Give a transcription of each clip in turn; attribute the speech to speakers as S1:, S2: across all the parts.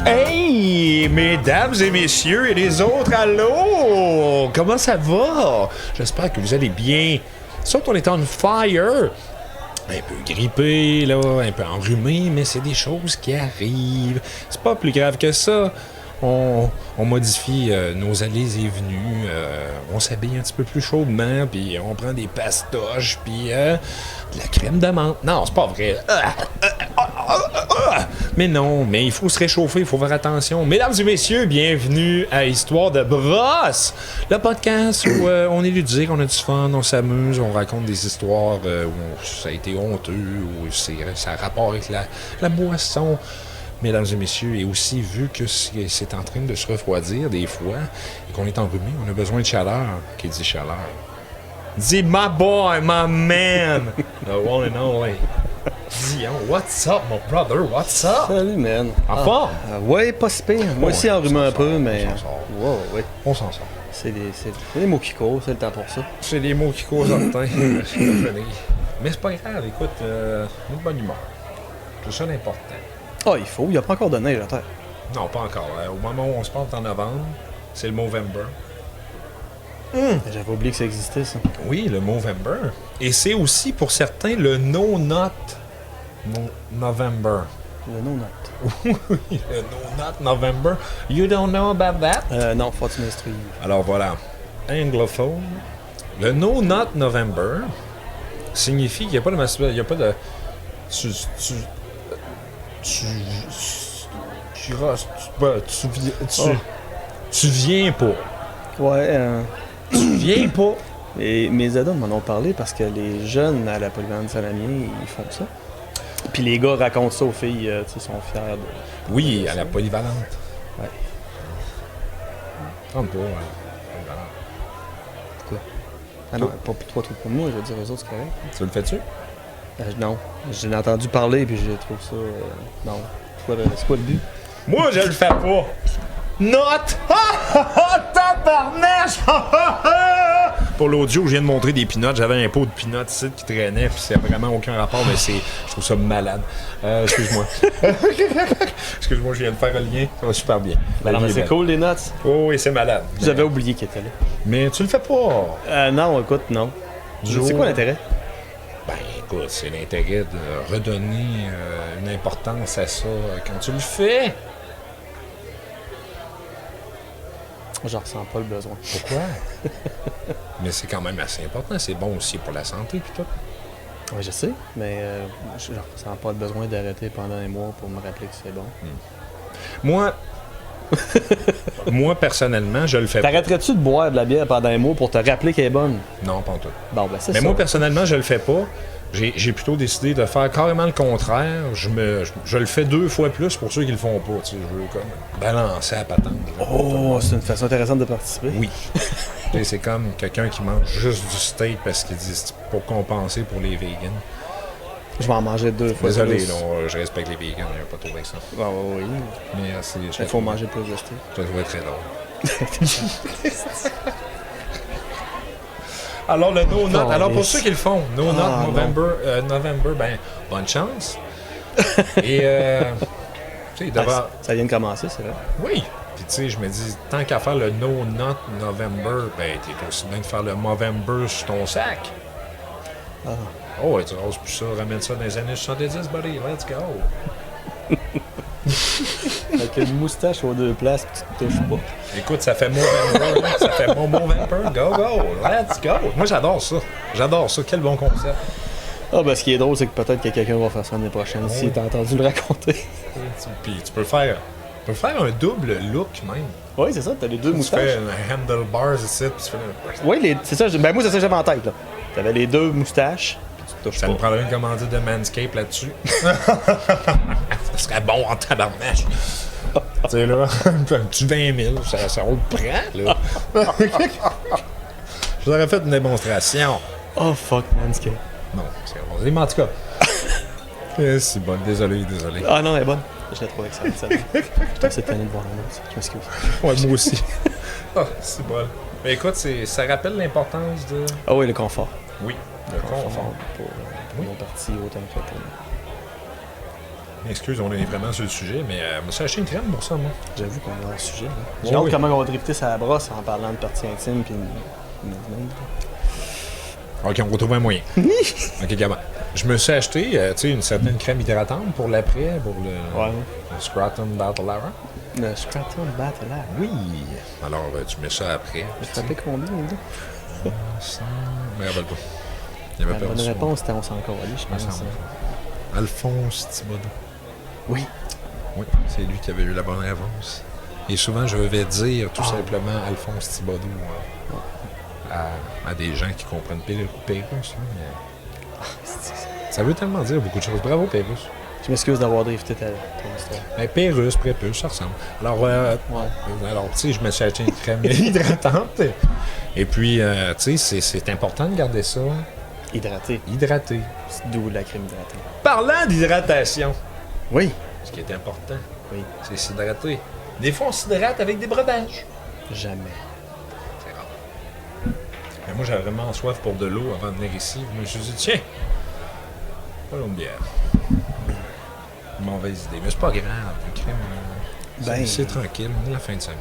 S1: Hey, mesdames et messieurs et les autres, allô? Comment ça va? J'espère que vous allez bien. Sauf qu'on est on fire. Un peu grippé, là, un peu enrhumé, mais c'est des choses qui arrivent. C'est pas plus grave que ça. On modifie nos allées et venues, on s'habille un petit peu plus chaudement, puis on prend des pastoches, puis de la crème de menthe. Non, c'est pas vrai. Mais non, mais il faut se réchauffer, il faut faire attention. Mesdames et messieurs, bienvenue à Histoire de brosse, le podcast où on est ludique, on a du fun, on s'amuse, on raconte des histoires où ça a été honteux, où ça a rapport avec la boisson. Mesdames et messieurs, et aussi vu que c'est en train de se refroidir des fois et qu'on est enrhumé, on a besoin de chaleur. Qui dit chaleur? Dis my boy, my man, the one and only. Dis, what's up, my brother, what's up?
S2: Salut, man.
S1: En forme?
S2: Ouais, pas si pire. Moi aussi, enrhumé un peu, mais.
S1: On s'en sort.
S2: Wow, ouais.
S1: On s'en sort.
S2: C'est des mots qui courent, c'est le temps pour ça.
S1: C'est des mots qui causent en temps. Mais c'est pas grave, écoute, une bonne humeur. C'est ça l'important.
S2: Ah, il n'y a pas encore de neige à terre.
S1: Non, pas encore. Au moment où on se parle, en novembre, c'est le Movember.
S2: J'avais oublié que ça existait, ça.
S1: Oui, le Movember. Et c'est aussi, pour certains, le No Nut November.
S2: Le no-nut.
S1: Oui, le No Nut November. You don't know about that?
S2: Non, faut que tu m'instruis.
S1: Alors voilà, anglophone. Le No Nut November signifie qu'il n'y a pas de masturbation, il n'y a pas de... Tu viens pas.
S2: Ouais,
S1: Tu viens pas.
S2: et mes ados m'en ont parlé parce que les jeunes à la polyvalente Salamier, ils font ça. Puis les gars racontent ça aux filles, tu sais, sont fiers de...
S1: Oui, à la polyvalente.
S2: Ouais.
S1: 30 pas, ouais.
S2: Quoi? Ah non, pas pour moi, je veux dire, eux autres, c'est correct.
S1: Tu le fais-tu?
S2: Non, j'en ai entendu parler, puis je trouve ça... non. C'est quoi le but?
S1: Moi, je le fais pas. Note! Tabarnache! Pour l'audio, je viens de montrer des peanuts. J'avais un pot de peanuts ici qui traînait, puis c'est vraiment aucun rapport, mais je trouve ça malade. Excuse-moi. Excuse-moi, je viens de faire un lien. Ça va super bien.
S2: Ben non, mais c'est cool, les notes.
S1: Oh, oui, c'est malade.
S2: J'avais oublié qu'il était là.
S1: Mais tu le fais pas.
S2: Non, écoute, non. C'est quoi l'intérêt?
S1: Ben, écoute, c'est l'intérêt de redonner une importance à ça quand tu le fais.
S2: J'en ressens pas le besoin.
S1: Pourquoi? Mais c'est quand même assez important. C'est bon aussi pour la santé puis tout.
S2: Oui, je sais, mais je ressens pas le besoin d'arrêter pendant un mois pour me rappeler que c'est bon.
S1: Moi, personnellement, je le fais pas.
S2: T'arrêterais-tu de boire de la bière pendant un mois pour te rappeler qu'elle est bonne?
S1: Non, pas en tout.
S2: Bon, ben c'est
S1: Mais
S2: ça.
S1: moi, personnellement, je le fais pas. J'ai plutôt décidé de faire carrément le contraire. Je le fais 2 fois plus pour ceux qui le font pas. Tu sais, je veux comme balancer à patente.
S2: Oh, c'est une façon intéressante de participer.
S1: Oui. C'est comme quelqu'un qui mange juste du steak parce qu'il dit c'est pour compenser pour les vegans.
S2: Je vais en manger 2 fois
S1: Désolé,
S2: plus.
S1: non, je respecte les vegans, il n'y a pas trop avec ça.
S2: Ah, oui.
S1: Mais
S2: Il faut manger plus de steak.
S1: Je le trouvais très drôle. Alors, le No Nut.
S2: Oh,
S1: Alors, pour
S2: yes.
S1: ceux qui le font, No Nut November, ben, bonne chance. Et, tu sais, d'abord.
S2: Ça vient de commencer, c'est vrai.
S1: Oui. Puis, tu sais, je me dis, tant qu'à faire le No Nut November, ben, t'es aussi bien de faire le Movember sur ton sac.
S2: Ah.
S1: Oh, ouais, tu roses plus ça, ramène ça dans les années 70, buddy, let's go.
S2: Avec une moustache aux 2 places, tu te touches pas.
S1: Écoute, ça fait Movember, ça fait Movember, go, let's go. Moi, j'adore ça, quel bon concept.
S2: Ah, ben ce qui est drôle, c'est que peut-être que quelqu'un va faire ça l'année prochaine, si t'as entendu le raconter.
S1: Puis tu peux faire un double look même.
S2: Oui, c'est ça, t'as les 2
S1: Tu
S2: moustaches.
S1: fais un handlebars ici, puis tu fais le...
S2: Oui, c'est ça, ben moi, c'est ça que j'avais en tête, là. T'avais les 2 moustaches, puis tu te touches
S1: Ça
S2: pas.
S1: me prendrait une commandite de Manscaped là-dessus. Ça serait bon en tabarnache. Tu sais, là, un petit 20 000, ça on le prend, là. Je vous aurais fait une démonstration.
S2: Oh, fuck, Manscaped.
S1: Non, c'est rosé, mais en tout cas. C'est bon, désolé.
S2: Ah non, elle est bonne. Je l'ai trouvé excellente, celle-là. J'étais assez tanné de voir la nôtre. Je m'excuse.
S1: Ouais, moi aussi. Ah, c'est bon. Mais écoute, ça rappelle l'importance de...
S2: Ah oui, le confort.
S1: Oui,
S2: Le confort pour nos parties autant que pour nous.
S1: Excuse, on est vraiment sur le sujet, mais je me suis acheté une crème pour ça, moi.
S2: J'avoue qu'on est hors sujet. Là. J'ai
S1: Ouais,
S2: hâte
S1: oui.
S2: comment on va drifter sa brosse en parlant de parties intimes puis
S1: OK, on va trouver un moyen. OK, gamin. Je me suis acheté, tu sais, une certaine crème hydratante pour l'après, pour le Scrotum Battle Hour.
S2: Le Scratum Battle Hour.
S1: Oui. Alors, tu mets ça après.
S2: Je te rappelle combien, là?
S1: Ça... Je me rappelle pas. Il y avait
S2: La bonne
S1: perdu.
S2: réponse, c'était on s'en calait, je pense.
S1: Alphonse Thibodeau.
S2: Oui.
S1: Oui, c'est lui qui avait eu la bonne réponse. Et souvent, je vais dire tout simplement Alphonse Thibodeau à des gens qui comprennent Pérus. Mais... Ça veut tellement dire beaucoup de choses. Bravo, Pérus.
S2: Je m'excuse d'avoir drifté ton histoire.
S1: Mais Pérus, Prépuce, ça ressemble. Alors, alors tu sais, je me suis acheté une crème hydratante. Et puis, tu sais, c'est important de garder ça
S2: Hydraté.
S1: hydraté.
S2: C'est d'où la crème hydratée.
S1: Parlant d'hydratation,
S2: Oui.
S1: ce qui est important,
S2: Oui.
S1: c'est s'hydrater. Des fois, on s'hydrate avec des breuvages.
S2: Jamais.
S1: C'est rare. Mais moi, j'avais vraiment soif pour de l'eau avant de venir ici. Je me suis dit, tiens, pas une bière. Mauvaise idée. Mais c'est pas grave, une crème. C'est tranquille. On est la fin de semaine.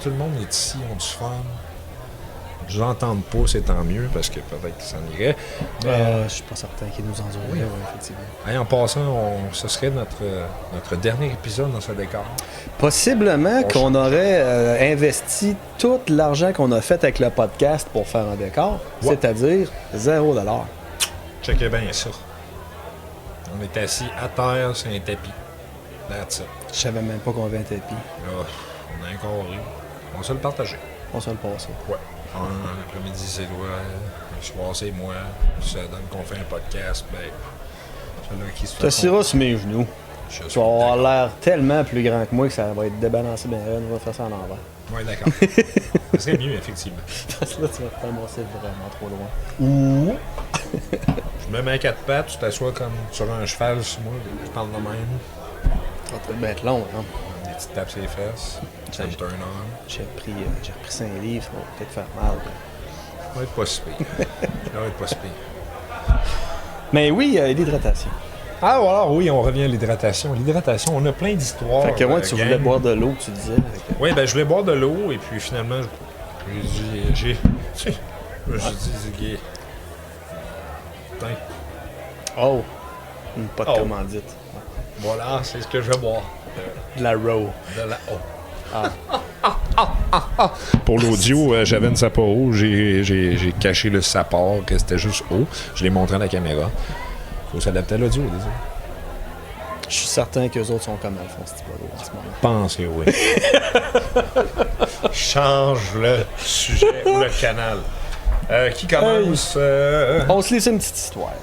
S1: Tout le monde est ici, on du fun. Je l'entends pas, c'est tant mieux, parce que peut-être que ça en irait.
S2: Je suis pas certain qu'il nous en aurait, effectivement.
S1: Hey, en passant, ce serait notre dernier épisode dans ce décor.
S2: Possiblement qu'on aurait investi tout l'argent qu'on a fait avec le podcast pour faire un décor, c'est-à-dire 0 $.
S1: Checkez bien ça. On est assis à terre sur un tapis. That's it.
S2: Je savais même pas qu'on avait un tapis.
S1: Là, on a un carré. On va se le partager.
S2: On se le passe.
S1: Ouais. L'après-midi, c'est toi. Le soir, c'est moi. Ça donne qu'on fait un podcast. Ben, celui-là qui se fait.
S2: T'assiras sur mes genoux.
S1: Je
S2: Tu vas avoir l'air tellement plus grand que moi que ça va être débalancé bien. On va faire ça à l'envers.
S1: Oui, d'accord. Ça serait mieux, effectivement.
S2: Parce que là, tu vas te ramasser vraiment trop loin.
S1: Ou. Je me mets à quatre pattes, tu t'assois comme sur un cheval sur moi, je parle de même.
S2: Ça va peut-être bien être long, hein?
S1: Des petites tapes sur les fesses. Ça me turn on.
S2: J'ai repris 5 livres, ça va peut-être faire mal.
S1: Ça va être pas si pire. Ça va être pas si pire.
S2: Mais oui, l'hydratation.
S1: Ah, voilà, oui, on revient à l'hydratation. L'hydratation, on a plein d'histoires.
S2: Fait que moi, tu voulais boire de l'eau, tu disais.
S1: Oui, ben je voulais boire de l'eau, et puis finalement, j'ai dit, Ziggy.
S2: Oh! Pas de commandite.
S1: Voilà, c'est ce que je vais boire.
S2: De la row.
S1: De la Pour l'audio, j'avais une Sapporo, j'ai caché le Sapporo, que c'était juste eau. Je l'ai montré à la caméra. Faut s'adapter à l'audio, désolé.
S2: Je suis certain qu'eux autres sont comme Alphonse Thibodeau en ce moment.
S1: Pensez, oui. Change le sujet ou le canal. Qui commence?
S2: On se laisse une petite histoire.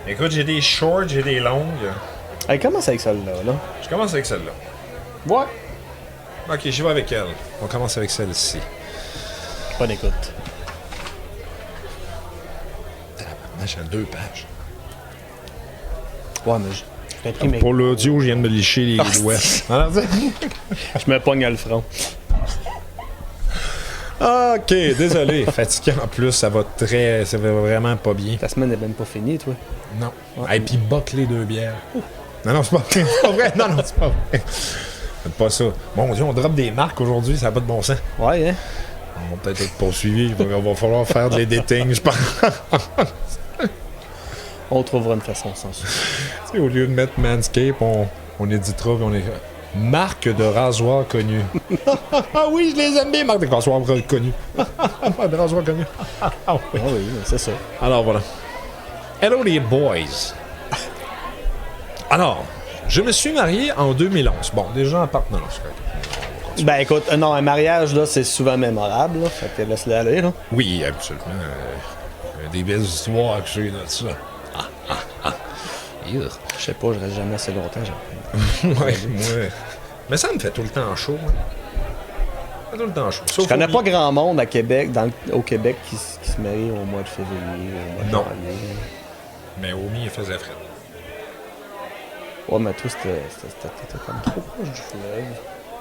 S1: Écoute, j'ai des shorts, j'ai des longues.
S2: Hey, commence avec celle-là, là.
S1: Je commence avec celle-là.
S2: Ouais.
S1: Ok, j'y vais avec elle. On commence avec celle-ci.
S2: Bonne écoute.
S1: J'ai 2 pages.
S2: Ouais, mais je t'ai pris mes...
S1: Pour l'audio, je viens de me licher les doigts.
S2: Je me pogne à le front.
S1: Ok, désolé. Fatigué en plus, ça va vraiment pas bien.
S2: Ta semaine n'est même pas finie, toi.
S1: Non. Et puis boc les 2 bières. Non, c'est pas vrai. Non, c'est pas vrai. Faites pas ça. Mon Dieu, on drop des marques aujourd'hui, ça n'a pas de bon sens.
S2: Ouais, hein?
S1: On va peut-être être poursuivis. Il va falloir faire de l'editing, je pense.
S2: On trouvera une façon sans souci.
S1: Tu sais, au lieu de mettre Manscape, on éditera et on est... Marque de rasoir connue. Ah oui, je les aime bien, marque de rasoir connue. Marque de rasoir connue.
S2: Ah oui, c'est ça.
S1: Alors voilà. Hello les boys. Alors, je me suis marié en 2011. Bon, déjà en partenance.
S2: Ben écoute, non, un mariage, là, c'est souvent mémorable, là. Fait que laisse-le aller, là.
S1: Oui, absolument. Des belles histoires que j'ai de ça.
S2: Je sais pas, je reste jamais assez longtemps, j'ai
S1: Ouais, moi. Mais ça me fait tout le temps chaud. Hein. Ça me fait tout le temps chaud.
S2: Je connais pas grand monde à Québec, au Québec qui se marie au mois de février, au mois de
S1: Non.
S2: janvier.
S1: Mais Omi, il faisait frais.
S2: Ouais, mais toi, t'étais comme trop proche du fleuve.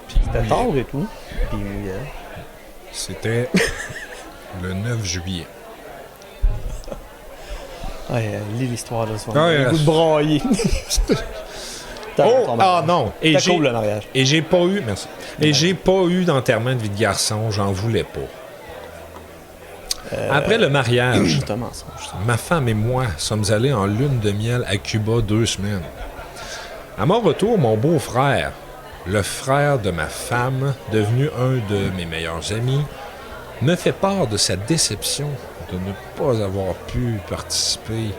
S1: Puis il
S2: C'était
S1: mouillait.
S2: tard et tout. Puis il mouillait.
S1: C'était le 9 juillet.
S2: Ouais, lis l'histoire de ça.
S1: Ouais,
S2: Le goût de brailler.
S1: Oh! Ah non! Et
S2: C'était cool le mariage.
S1: Et j'ai pas eu... Merci. Et j'ai pas eu d'enterrement de vie de garçon. J'en voulais pas. Après le mariage,
S2: Justement, ça.
S1: ma femme et moi sommes allés en lune de miel à Cuba 2 semaines. À mon retour, mon beau-frère, le frère de ma femme, devenu un de mes meilleurs amis, me fait part de sa déception de ne pas avoir pu participer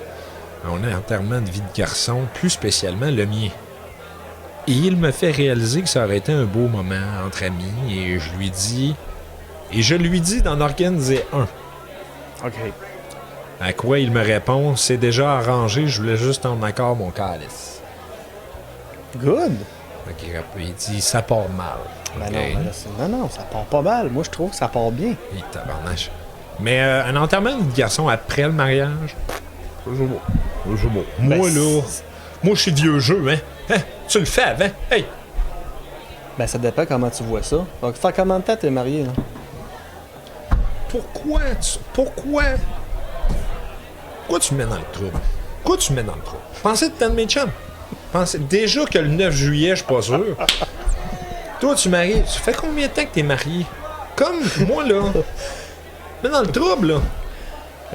S1: à un enterrement de vie de garçon, plus spécialement le mien. Et il me fait réaliser que ça aurait été un beau moment entre amis, et je lui dis d'en organiser un.
S2: OK.
S1: À quoi il me répond, c'est déjà arrangé, je voulais juste en accord mon calice.
S2: Good.
S1: Fait il dit, ça part mal.
S2: Ben
S1: Ok.
S2: non, ben là, non, ça part pas mal. Moi, je trouve que ça part bien.
S1: Et tabarnache. Mais un enterrement de garçon après le mariage, c'est beau. C'est beau.
S2: Ben,
S1: Moi, là, moi, je suis vieux jeu, hein? Hein? Tu le fais avant? Hey!
S2: Ben, ça dépend comment tu vois ça. Donc, faire combien de temps t'es marié, là?
S1: Pourquoi tu me mets dans le trouble? Pourquoi tu me mets dans le trouble? Pensez de temps de mes chums. Déjà que le 9 juillet, je suis pas sûr. Toi, tu maries. Ça fait combien de temps que t'es marié? Comme moi, là. Mais dans le trouble, là.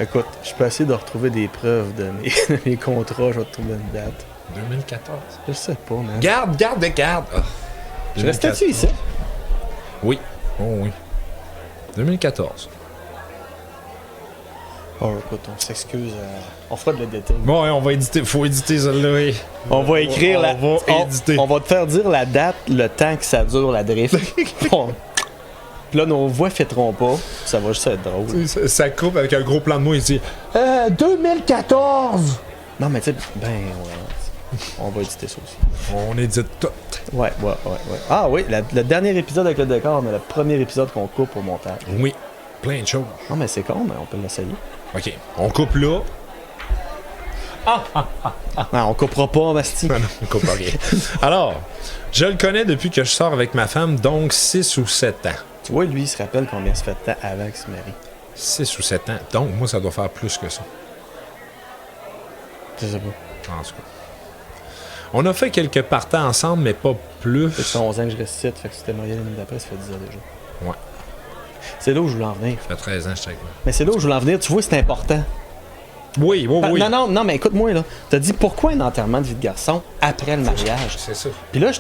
S2: Écoute, je peux essayer de retrouver des preuves de mes contrats. Je vais te trouver une date.
S1: 2014.
S2: Je sais pas, man.
S1: Garde. Ah.
S2: Je restais-tu ici?
S1: Oui. Oh oui. 2014.
S2: Oh, écoute, on s'excuse. On fera de l'éditer.
S1: Bon, ouais, on va éditer. Faut éditer celle-là, oui.
S2: On va écrire la.
S1: On va éditer.
S2: On va te faire dire la date, le temps que ça dure, la drift. Bon. Puis là, nos voix fêteront pas. Ça va juste être drôle.
S1: Ça coupe avec un gros plan de mots, il dit 2014!
S2: Non, mais tu sais, ben, ouais. On va éditer ça aussi.
S1: On édite tout.
S2: Ouais. Ah oui, le dernier épisode avec le décor, mais le premier épisode qu'on coupe au montage.
S1: Oui, plein de choses.
S2: Non, mais c'est con, mais on peut l'essayer.
S1: OK, on coupe là.
S2: Non, on coupera pas, Basti.
S1: Non, on coupe pas rien. Alors, je le connais depuis que je sors avec ma femme, donc 6 ou 7 ans.
S2: Tu vois, lui, il se rappelle combien ça fait de temps avant qu'il se marie.
S1: 6 ou 7 ans. Donc, moi, ça doit faire plus que ça.
S2: Je sais pas.
S1: En tout cas. On a fait quelques parties ensemble, mais pas plus.
S2: Ça fait 11 ans que je reste ici, fait que si t'es marié l'année d'après, ça fait 10 ans déjà.
S1: Ouais.
S2: C'est là où je voulais en venir.
S1: Ça fait 13 ans que je suis avec moi.
S2: Mais c'est là où je voulais en venir. Tu vois, c'est important.
S1: Oui.
S2: Non, mais écoute-moi, là. T'as dit pourquoi un enterrement de vie de garçon après le mariage?
S1: C'est ça.
S2: Puis là,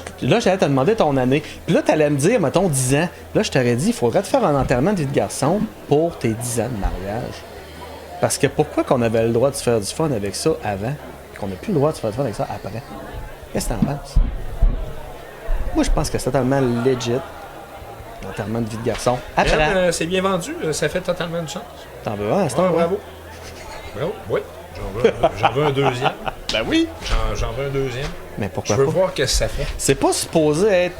S2: j'allais te demander ton année. Puis là, t'allais me dire, mettons, 10 ans. Puis là, je t'aurais dit, il faudrait te faire un enterrement de vie de garçon pour tes 10 ans de mariage. Parce que pourquoi qu'on avait le droit de se faire du fun avec ça avant, et qu'on n'a plus le droit de se faire du fun avec ça après? Qu'est-ce que t'en penses? Moi, je pense que c'est totalement legit. L'enterrement de vie de garçon. Après,
S1: C'est bien vendu, ça fait totalement du sens.
S2: t'en veux un, c'est
S1: Ouais,
S2: un
S1: bravo. Bravo, oui. J'en veux un deuxième.
S2: Ben oui!
S1: J'en veux un deuxième.
S2: Mais
S1: Je
S2: pourquoi
S1: veux
S2: pas?
S1: voir qu'est-ce que ça fait.
S2: C'est pas supposé être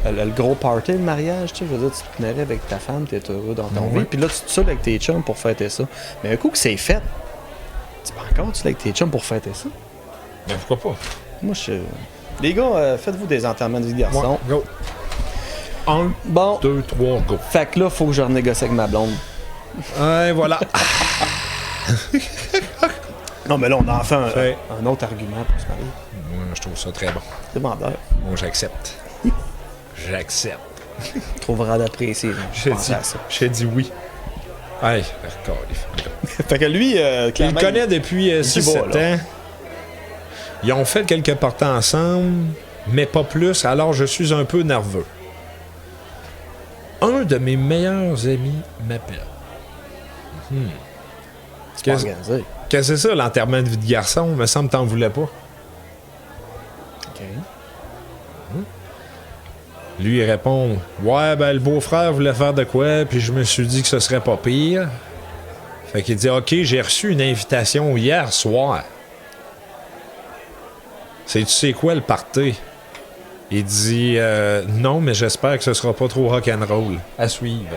S2: le gros party, le mariage, tu sais. Je veux dire, tu te maries avec ta femme, t'es heureux dans ton
S1: Oui.
S2: vie, puis là, tu te saoules avec tes chums pour fêter ça. Mais un coup que c'est fait, tu peux encore tu avec tes chums pour fêter ça?
S1: Mais pourquoi pas?
S2: Moi, les gars, faites-vous des enterrements de vie de garçon.
S1: Go. 1,
S2: Bon,
S1: 2, 3, go.
S2: fait que là, faut que je renégocie avec ma blonde.
S1: Ouais, voilà.
S2: Non, mais là, on a enfin
S1: Fait.
S2: un autre argument pour se marier.
S1: Moi, je trouve ça très bon.
S2: Demandeur.
S1: Moi, j'accepte. J'accepte.
S2: Trouvera d'apprécier.
S1: J'ai dit oui. Hey, d'accord.
S2: Fait que lui,
S1: Il
S2: clairement,
S1: le connaît depuis
S2: y va,
S1: 6-7
S2: là.
S1: ans. Ils ont fait quelques parties ensemble, mais pas plus, alors je suis un peu nerveux. Un de mes meilleurs amis m'appelle.
S2: c'est pas organisé.
S1: Qu'est-ce que c'est ça, l'enterrement de vie de garçon? Me semble que t'en voulais pas.
S2: OK.
S1: Lui, il répond ouais, ben, le beau-frère voulait faire de quoi, puis je me suis dit que ce serait pas pire. Fait qu'il dit ok, j'ai reçu une invitation hier soir. Tu sais quoi le party? Il dit non, mais j'espère que ce sera pas trop rock'n'roll. À suivre.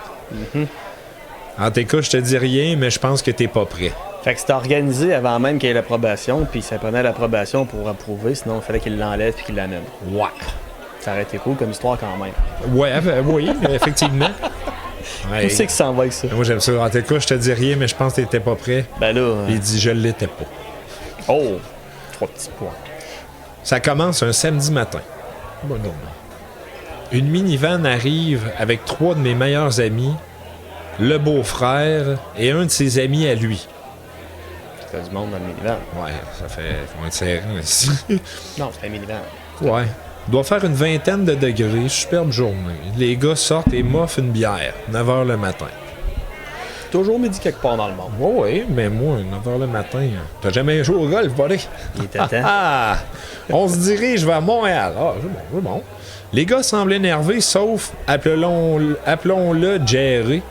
S1: En tes cas, je te dis rien, mais je pense que t'es pas prêt.
S2: Fait que c'était organisé avant même qu'il y ait l'approbation, puis ça prenait l'approbation pour approuver, sinon il fallait qu'il l'enlève puis qu'il l'amène.
S1: Ouais.
S2: Ça aurait été cool comme histoire quand même.
S1: Ouais, oui, effectivement. Ouais.
S2: Où c'est qui s'en va avec ça?
S1: Moi, j'aime ça. En tes cas, je te dis rien, mais je pense que t'étais pas prêt.
S2: Ben là...
S1: Il dit, je l'étais pas.
S2: Oh! 3 petits points.
S1: Ça commence un samedi matin. Bon, non. Une minivan arrive avec 3 de mes meilleurs amis, le beau-frère et un de ses amis à lui.
S2: C'est du monde dans le minivan.
S1: Ouais, ça fait... Faut être serré ici.
S2: Non, c'est un minivan.
S1: Ouais. Il doit faire une vingtaine de degrés. Superbe journée. Les gars sortent et m'offrent une bière. 9h le matin.
S2: Toujours midi quelque part dans le monde.
S1: Oui, mais moi, 9h le matin, t'as jamais joué au golf, buddy?
S2: Il était temps.
S1: Ah! On se dirige vers Montréal. Ah, c'est bon. Les gars semblent énervés, sauf, appelons-le Jerry.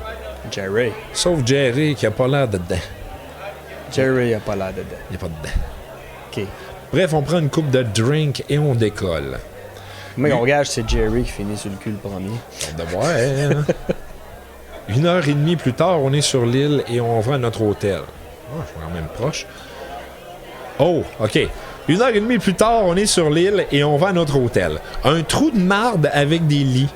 S2: Jerry.
S1: Sauf Jerry qui a pas l'air dedans.
S2: Jerry a pas l'air dedans.
S1: Il est pas dedans.
S2: OK.
S1: Bref, on prend une coupe de drink et on décolle.
S2: Mais on regarde, c'est Jerry qui finit sur le cul le premier.
S1: On doit voir, hein? 1h30 plus tard, on est sur l'île et on va à notre hôtel. Ah, je suis quand même proche. Oh, OK. 1h30 plus tard, on est sur l'île et on va à notre hôtel. Un trou de marde avec des lits.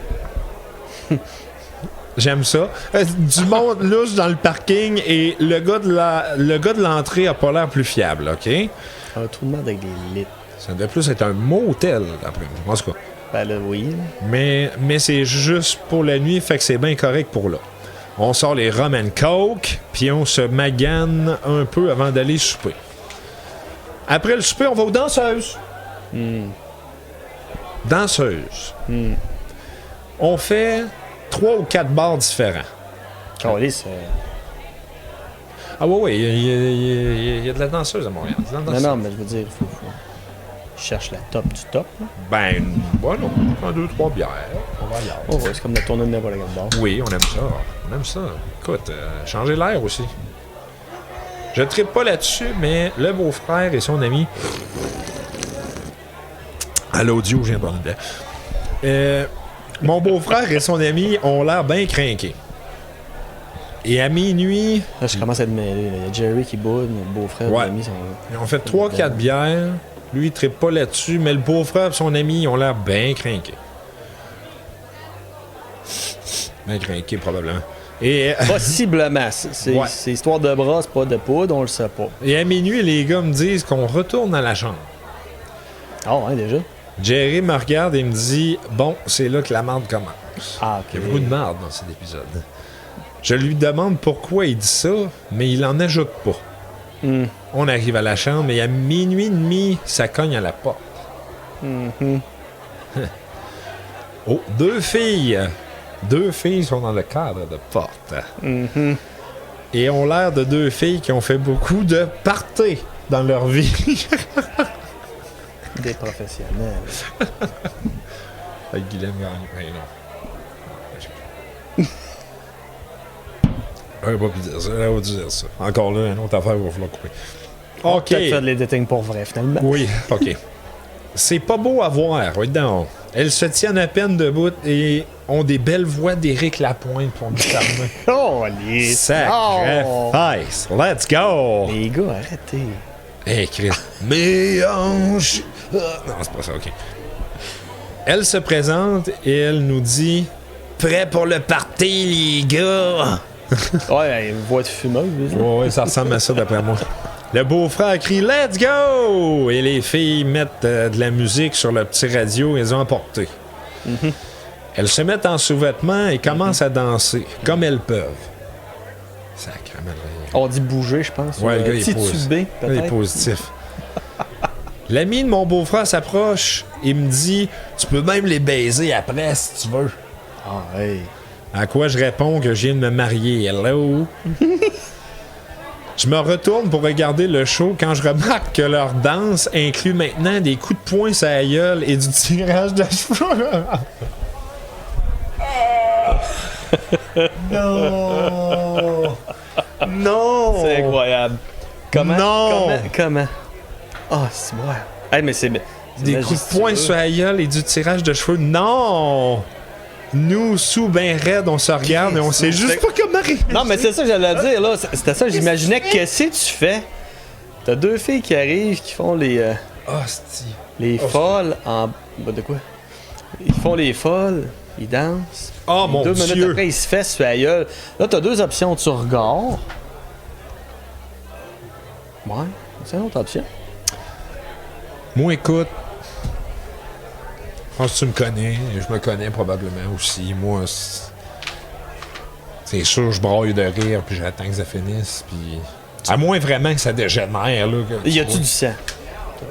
S1: J'aime ça. Du monde louche dans le parking et le gars de l'entrée a pas l'air plus fiable, OK?
S2: Un trou de marde avec des lits.
S1: Ça devait plus être un motel, d'après moi. En tout cas.
S2: Ben là, oui.
S1: Mais c'est juste pour la nuit, fait que c'est bien correct pour là. On sort les rum and coke, puis on se magane un peu avant d'aller souper. Après le souper, on va aux danseuses. Danseuses. On fait 3 ou 4 bars différents.
S2: Calisse,
S1: Ah ouais, il y a de la danseuse à Montréal.
S2: non, mais je veux dire, il faut... Je cherche la top du top. Là.
S1: Ben, non. 1, 2, 3 bières. On va y aller.
S2: Oh, ouais, c'est comme la tournée de n'importe quel bar.
S1: Oui, on aime ça. On aime ça. Écoute, changer l'air aussi. Je trippe pas là-dessus, mais le beau-frère et son ami... À l'audio, je viens de prendre une bière. Mon beau-frère et son ami ont l'air bien crinqués. Et à minuit...
S2: Là, je commence à te mêler. Là. Il y a Jerry qui boude, le beau-frère
S1: Ouais.
S2: et l'ami sont...
S1: Ils ont fait 3-4 bières. Lui, il trippe pas là-dessus, mais le beau-frère et son ami, ils ont l'air bien crinqués. Bien crinqués, probablement. Et...
S2: Possiblement. C'est histoire de bras, c'est pas de poudre, on le sait pas.
S1: Et à minuit, les gars me disent qu'on retourne à la chambre.
S2: Ah ouais, déjà?
S1: Jerry me regarde et me dit « Bon, c'est là que la marde commence.
S2: Ah, OK.
S1: Il y a beaucoup de marde dans cet épisode. Je lui demande pourquoi il dit ça, mais il en ajoute pas. On arrive à la chambre et à minuit et demi, ça cogne à la porte. Oh, 2 filles. 2 filles sont dans le cadre de porte. Et ont l'air de 2 filles qui ont fait beaucoup de parties dans leur vie.
S2: Des professionnels.
S1: Avec Guylaine Gagnon. Ben non. On va plus dire ça. On va dire ça. Encore là, une autre affaire, il va falloir couper. OK.
S2: Peut-être faire de l'éditing pour vrai, finalement.
S1: Oui, OK. C'est pas beau à voir, oui, donc. Elles se tiennent à peine debout et ont des belles voix d'Éric Lapointe pour nous charmer.
S2: Oh, les...
S1: Sacrifice! Let's go!
S2: Les gars, arrêtez.
S1: Hey, Chris. Mes hanches! Non, c'est pas ça, OK. Elle se présente et elle nous dit « Prêt pour le party, les gars! »
S2: Ouais, une voix de fumeuse.
S1: Ouais, ça ressemble à ça d'après moi. Le beau-frère crie « Let's go! » Et les filles mettent de la musique sur le petit radio et les ont emporté. Elles se mettent en sous-vêtements et commencent à danser, comme elles peuvent. Sacrément.
S2: On dit bouger, je pense.
S1: Ouais, le gars, il est
S2: titubé,
S1: Il est
S2: peut-être.
S1: positif. L'ami de mon beau-frère s'approche et me dit « Tu peux même les baiser après, si tu veux.
S2: Ah, hey. »
S1: À quoi je réponds que je viens de me marier. Hello? Je me retourne pour regarder le show quand je remarque que leur danse inclut maintenant des coups de poing sur la gueule et du tirage de cheveux. Non! Non!
S2: C'est incroyable. Comment?
S1: Non!
S2: Comment? Ah, c'est moi. Hey, mais c'est...
S1: Des coups de poing sur la gueule et du tirage de cheveux. Non! nous, sous ben raide, on se regarde et on sait juste pas comment réagir.
S2: Non, mais c'est ça que j'allais dire, là. C'était ça, j'imaginais qu'est-ce que tu fais. T'as deux filles qui arrivent, qui font les folles en... Bah, de quoi? Ils font les folles, ils dansent.
S1: Oh mon
S2: 2
S1: Dieu!
S2: minutes après, ils se fessent sur la gueule. Là, t'as deux options. Tu regardes. Ouais, c'est une autre option.
S1: Moi, écoute, je pense que tu me connais, je me connais probablement aussi. Moi, c'est sûr, je braille de rire, puis j'attends que ça finisse, puis... À moins vraiment que ça dégénère, là.
S2: Y a-tu du sang?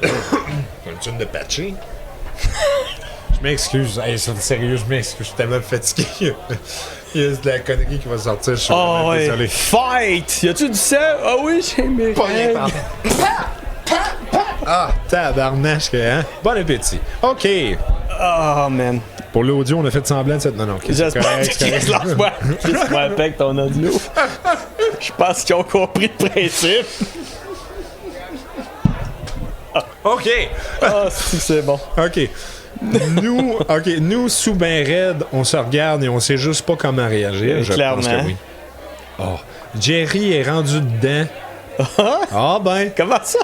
S1: T'as une de patcher? Je m'excuse, hey, c'est sérieux, je m'excuse, je suis tellement fatigué. Il y a de la connerie qui va sortir, je suis vraiment désolé.
S2: Fight! Y a-tu du sang? Ah oui, j'ai mes
S1: Pas rien,
S2: règles.
S1: pardon. Ah, tabarnache, hein? Bon appétit. OK.
S2: Oh, man.
S1: Pour l'audio, on a fait semblant de cette... Non, non, OK, c'est
S2: J'espère
S1: correct, c'est correct.
S2: qu'ils lâchent-moi. Laisse-moi avec ton audio. Je pense qu'ils ont compris le principe.
S1: OK.
S2: Ah, si, c'est bon.
S1: OK. Nous, sous ben raide, on se regarde et on sait juste pas comment réagir. Je
S2: Clairement.
S1: pense que oui. Oh. Jerry est rendu dedans. Ah ben.
S2: Comment ça?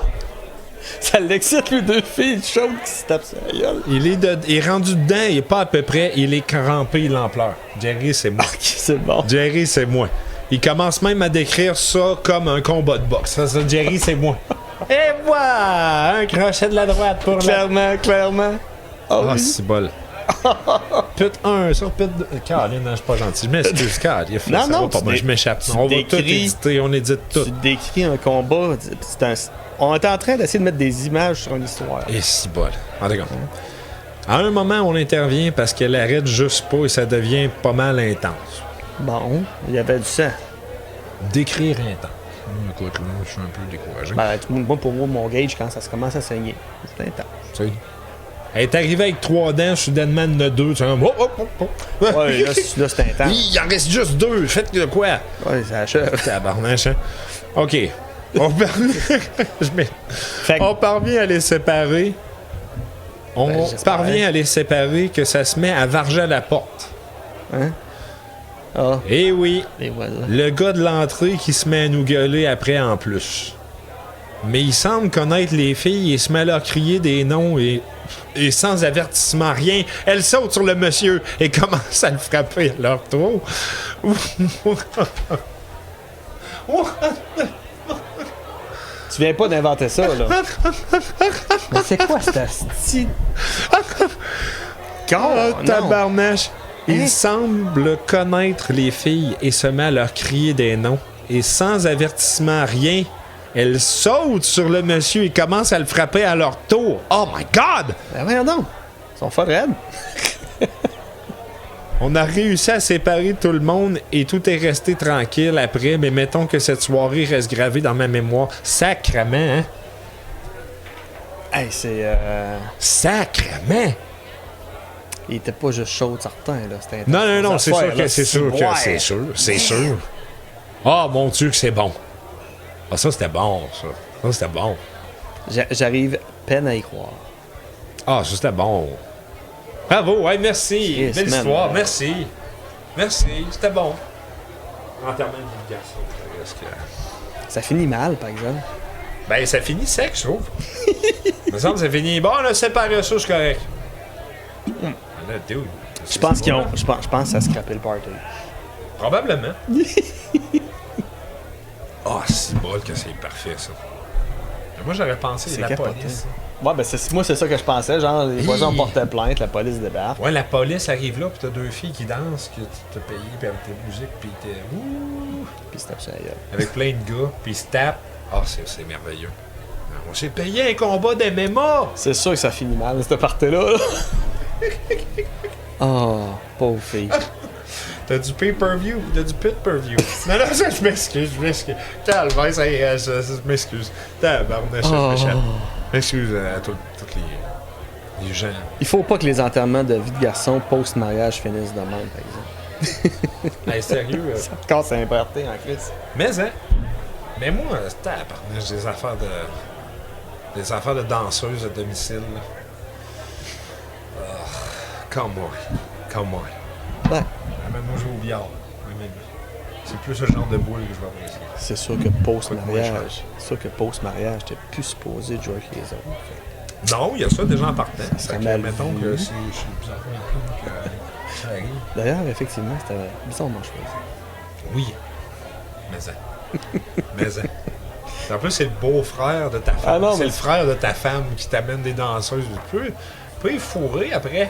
S2: Ça l'excite, les deux filles chaudes qui se tapent sur la gueule.
S1: Il est rendu dedans, il est pas à peu près, il est crampé, il en pleure. Jerry, c'est moi.
S2: Ok, c'est bon.
S1: Jerry, c'est moi. Il commence même à décrire ça comme un combat de boxe. Ça, Jerry, c'est moi. Et voilà! Un crochet de la droite pour
S2: Clairement. Oh,
S1: Ah,
S2: oui.
S1: c'est bol. Pute 1 sur pute 2. Caroline, je suis pas gentil. Je m'excuse, Caroline.
S2: Non, non,
S1: pas. Moi, je m'échappe. On va tout
S2: décris-
S1: éditer, on édite tout.
S2: Tu décris un combat. On est en train d'essayer de mettre des images sur une histoire.
S1: Et si bol. En tout cas. À un moment, on intervient parce qu'elle arrête juste pas et ça devient pas mal intense.
S2: Bon, il y avait du sang.
S1: Décrire intense. Écoute, là, je suis un peu découragé.
S2: Ben, moi, pour moi, mon gauge, quand ça se commence à saigner, c'est intense.
S1: Tu sais. Elle est arrivée avec 3 dents, soudainement, il y en a 2. Tu sais, oh, oh, oh, oh.
S2: Ouais, là, c'est intense.
S1: Il en reste juste 2. Faites de quoi?
S2: Ouais, ça achève.
S1: Tabarnache, hein? OK.
S2: Fait que-
S1: On parvient à les séparer. On
S2: Ben, j'espère.
S1: parvient à les séparer que ça se met à varger à la porte.
S2: Hein? Ah,
S1: Et oui,
S2: et voilà.
S1: le gars de l'entrée qui se met à nous gueuler après en plus. Mais il semble connaître les filles et se met à leur crier des noms et sans avertissement, rien. Elle saute sur le monsieur et commence à le frapper à leur tour.
S2: Tu viens pas d'inventer ça, là. Mais c'est quoi cette asti?
S1: Oh,
S2: non.
S1: tabarnache! Il
S2: Hein?
S1: semble connaître les filles et se met à leur crier des noms. Et sans avertissement, rien, elle saute sur le monsieur et commence à le frapper à leur tour. Oh my God!
S2: Ben voyons donc. Ils sont fort raides.
S1: On a réussi à séparer tout le monde et tout est resté tranquille après, mais mettons que cette soirée reste gravée dans ma mémoire. Sacrement, hein?
S2: Hey, c'est...
S1: Sacrement!
S2: Il était pas juste chaud, certain, là. C'était intense.
S1: Non, non, non, c'est
S2: Ces
S1: sûr
S2: affaires-là,
S1: que c'est sûr que
S2: ouais.
S1: c'est sûr. C'est sûr. Ah, mon Dieu, que c'est bon. Ah, ça, c'était bon, ça. Ça, c'était bon.
S2: J'arrive peine à y croire.
S1: Ah, ça, c'était bon. Bravo, ouais, merci.
S2: Yes,
S1: Belle
S2: man.
S1: histoire, merci. Merci, c'était bon. Enterrement de garçon. Est-ce que...
S2: Ça finit mal, par exemple.
S1: Ben, ça finit sec, je trouve. Il me semble que ça finit. Bon, là, séparer ça, c'est correct. Là, dude,
S2: Je pense qu'ils ont... Je pense que ça a scrappé le party.
S1: Probablement. Ah, c'est bol que c'est parfait, ça. Mais moi, j'aurais pensé
S2: C'est
S1: la
S2: capoté.
S1: police.
S2: Ouais, ben moi, c'est ça que je pensais. Genre, les voisins
S1: Hi.
S2: portaient plainte, la police débarque.
S1: Ouais, la police arrive là, pis t'as deux filles qui dansent, que tu t'as payé, pis avec tes musiques, pis t'es... Ouh!
S2: Puis c'est sur la gueule.
S1: Avec plein de gars, pis ils se tapent. Ah, c'est merveilleux. On s'est payé un combat d'MMA!
S2: C'est sûr que ça finit mal, cette partie-là. Oh, pauvre fille.
S1: T'as du pay-per-view, t'as du pit-per-view. Non, non, ça, je m'excuse. Calvaire, ça y est, je m'excuse. Tabarnache, je m'échappe. M'excuse à tous les gens.
S2: Il faut pas que les enterrements de vie de garçon post-mariage finissent de même, par exemple.
S1: Hey, sérieux?
S2: Ça te casse un party en crise.
S1: Mais, hein? Mais moi, tabarnache, des affaires de danseuses à domicile, là. Come on.
S2: Ben,
S1: Moi, je vais au billard. C'est plus ce genre de boule que je vais apprécier.
S2: C'est sûr que post-mariage, t'es plus supposé de jouer avec les autres. Fait.
S1: Non, il y a ça déjà en partant.
S2: Ça
S1: Fait
S2: mal
S1: que, mettons
S2: vu.
S1: que c'est bizarre un peu que ça arrive.
S2: D'ailleurs, effectivement, c'était bizarrement choisi.
S1: Oui. Mais ça. Mais ça. En plus, c'est le beau-frère de ta femme.
S2: Ah non,
S1: c'est
S2: mais-
S1: le frère de ta femme qui t'amène des danseuses. Tu peux y fourrer après.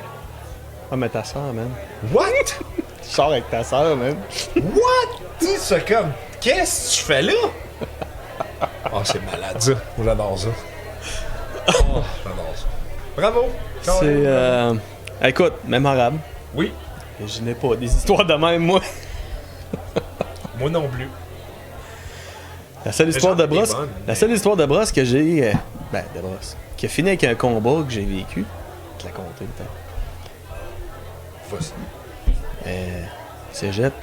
S2: Ah, mais ta soeur, man.
S1: What?
S2: Tu sors avec ta soeur, man.
S1: What? Tu sais, c'est comme, qu'est-ce que tu fais là? Oh, c'est malade, ça. Moi, j'adore ça. Oh, j'adore ça. Bravo!
S2: C'est, écoute, mémorable.
S1: Oui,
S2: Et je n'ai pas des histoires de même, moi.
S1: moi non plus.
S2: La seule histoire de
S1: j'en ai des
S2: brosse,
S1: bonnes,
S2: la
S1: mais-
S2: seule histoire de brosse que j'ai, de brosse, qui a fini avec un combat que j'ai vécu, je te la compter le temps.
S1: Vas-y.
S2: Cégep,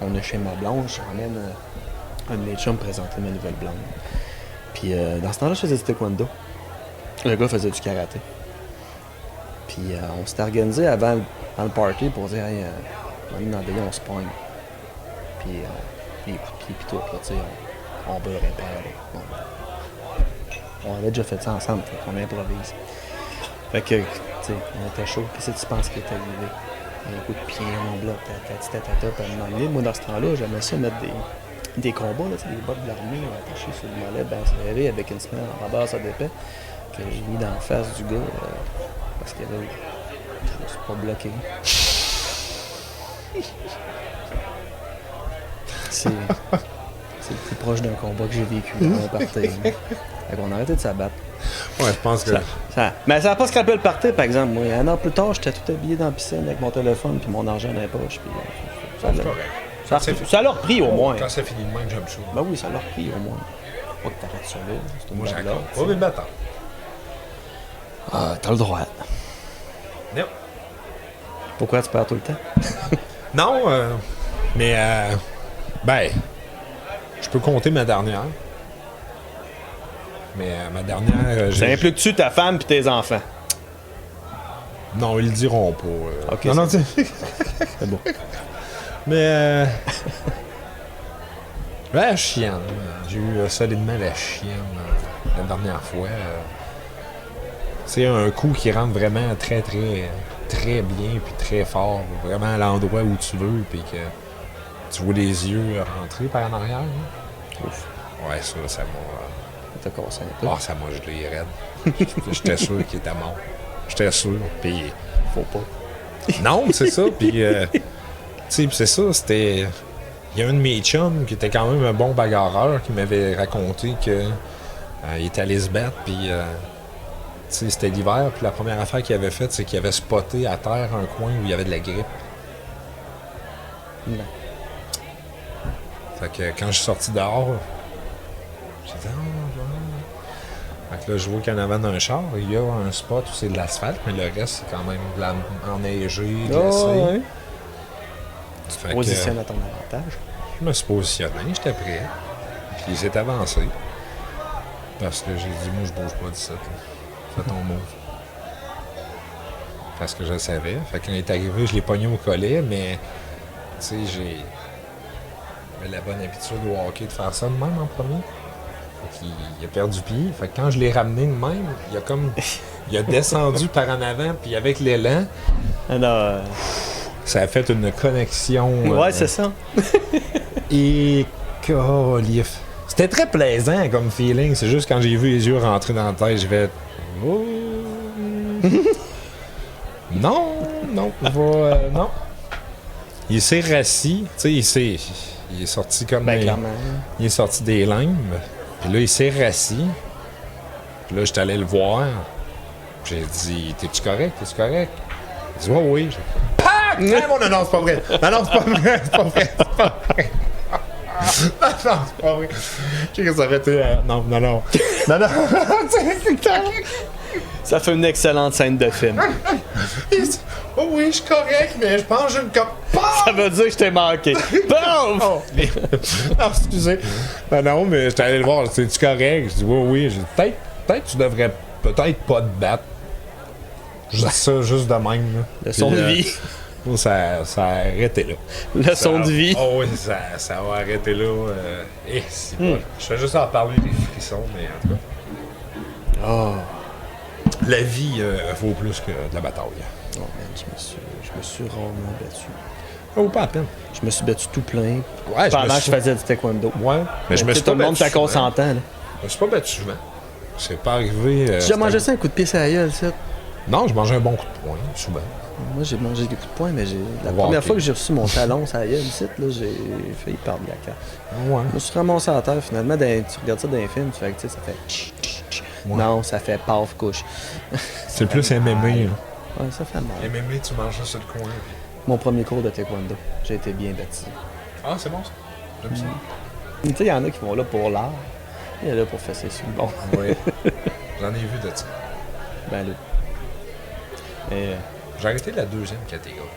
S2: on est chez ma blonde, je ramène un de mes chums présenter ma nouvelle blonde. Puis dans ce temps-là, je faisais du taekwondo. Le gars faisait du karaté. Puis on s'était organisé avant le party pour dire, hey, on est dans le délire, on se pogne. Puis tout, là, tu sais, on beurre et père. On avait déjà fait ça ensemble, fait qu'on improvise. Fait que, tu sais, on était chaud. Qu'est-ce que tu penses qui est arrivé? Un coup de pied, on bloc, tata, puis à un moment donné, moi, dans ce temps-là, j'aimais ça mettre des combats, là, tu sais, des bottes de l'armée attachées sur le mollet, ben serré, avec une semelle en base à d'épais, que j'ai mis dans la face du gars, parce qu'il avait... Je me suis pas bloqué. C'est le plus proche d'un combat que j'ai vécu dans mon party. Fait qu'on a arrêté de s'abattre.
S1: Ouais, je pense que.
S2: Mais ça n'a pas scrappé le party, par exemple. Moi, un an plus tard, j'étais tout habillé dans la piscine avec mon téléphone puis mon argent dans les poches. Puis,
S1: C'est correct.
S2: ça l'a repris au moins.
S1: Quand ça finit de même, j'aime ça.
S2: Ben oui, ça l'a repris au moins. Pas que t'arrêtes ça là. C'est une
S1: Moi,
S2: blague là.
S1: j'accorde. Oh, mais m'attends.
S2: Ah, t'as le droit.
S1: Non.
S2: Pourquoi tu perds tout le temps?
S1: Non, mais. Ben. Je peux compter ma dernière. Mais ma dernière.
S2: Ça implique-tu ta femme puis tes enfants?
S1: Non, ils le diront pas.
S2: Ok,
S1: non,
S2: c'est-
S1: non, tu sais.
S2: C'est bon.
S1: Mais. La chienne. J'ai eu solidement la chienne la dernière fois. C'est un coup qui rentre vraiment très, très, très bien puis très fort. Vraiment à l'endroit où tu veux puis que tu vois les yeux rentrer par en arrière. Là.
S2: Ouf,
S1: Ouais, ça m'a.
S2: t'as cassé un peu.
S1: Ah, ça m'a gelé raide. J'étais sûr qu'il était mort. J'étais sûr. Puis.
S2: Faut pas.
S1: Non, c'est ça. Puis, tu sais, c'est ça. C'était. Il y a un de mes chums qui était quand même un bon bagarreur qui m'avait raconté que il était allé se battre. Puis, tu sais, c'était l'hiver. Puis la première affaire qu'il avait faite, c'est qu'il avait spoté à terre un coin où il y avait de la grippe.
S2: Non.
S1: Fait que quand je suis sorti dehors, j'ai dit, ah, Fait que là, je vois qu'en avant d'un char, il y a un spot où c'est de l'asphalte, mais le reste, c'est quand même enneigé, glacé.
S2: Ah, ouais.
S1: Fait que,
S2: Positionne à ton avantage.
S1: je me suis positionné, j'étais prêt. Puis il s'est avancé. Parce que j'ai dit, moi, je bouge pas d'ici. Fais ton move. Parce que je le savais. Fait que quand il est arrivé, je l'ai pogné au collet, mais, tu sais, j'avais la bonne habitude au hockey de faire ça de même en premier. Fait qu'il a perdu pied. Fait que quand je l'ai ramené de même, il a descendu par en avant, puis avec l'élan,
S2: Ah non,
S1: ça a fait une connexion.
S2: ouais, c'est ça.
S1: Et colif. C'était très plaisant comme feeling. C'est juste quand j'ai vu les yeux rentrer dans la tête, j'ai fait. Oh. Non, non, non. Il s'est rassis, tu sais, il est sorti comme.
S2: Ben, clairement.
S1: Il est sorti des limbes. Puis là, il s'est rassis. Puis là, j'étais allé le voir. J'ai dit, t'es-tu correct? T'es-tu correct? Il dit, ouais, oui. J'ai fait, PAC! Non, c'est pas vrai. Non, c'est pas vrai. C'est pas vrai. C'est pas vrai. Non, c'est pas vrai. Qu'est-ce que ça fait été? Non.
S2: Ça fait une excellente scène de film.
S1: Il dit, oh oui, je suis correct, mais je pense que j'ai une cop.
S2: Ça veut dire que je t'ai manqué. Boum!
S1: Oh. Non, excusez. Non, mais j'étais allé le voir. C'est-tu correct? Je dis, oui. J'ai dit, peut-être tu devrais peut-être pas te battre. Je dis ça juste de même. Là.
S2: De son
S1: Puis,
S2: vie.
S1: Moi, ça a arrêté là.
S2: Leçon de vie.
S1: Oh oui, ça va arrêter là. C'est bon. Je fais juste en parler des frissons, mais en tout cas.
S2: Oh.
S1: La vie vaut plus que de la bataille.
S2: Oh man, je me suis rarement battu.
S1: Oh, pas à peine.
S2: Je me suis battu tout plein
S1: Ouais,
S2: pendant que je faisais du taekwondo.
S1: Ouais, mais je me suis
S2: tout
S1: pas
S2: le monde
S1: battu
S2: t'a
S1: souvent.
S2: consentant, là.
S1: Je me suis pas battu souvent. C'est pas arrivé.
S2: Tu as
S1: c'était-
S2: mangé ça un coup de pied sur la gueule, ça?
S1: Non, je mangeais un bon coup de poing, souvent.
S2: Moi, j'ai mangé des coups de poing, mais la
S1: Wow,
S2: première
S1: ok.
S2: fois que j'ai reçu mon talon sur la gueule, ici, là, j'ai failli perdre la carte.
S1: Ouais.
S2: Je me suis ramassé à terre, finalement. Tu regardes ça dans les films, tu fais que, tu sais, ça fait tch, tch, tch.
S1: Ouais.
S2: Non, ça fait paf, couche.
S1: C'est plus MMA. Là.
S2: Ouais, ça fait mal.
S1: MMA, tu manges ça sur le coin.
S2: Mon premier cours de taekwondo, j'ai été bien baptisé.
S1: Ah, c'est bon ça. J'aime ça.
S2: Tu sais, il y en a qui vont là pour l'art. Il y en a là pour fesser sur le bon.
S1: Oui. J'en ai vu de ça.
S2: Ben là. Mais,
S1: J'ai arrêté la deuxième catégorie.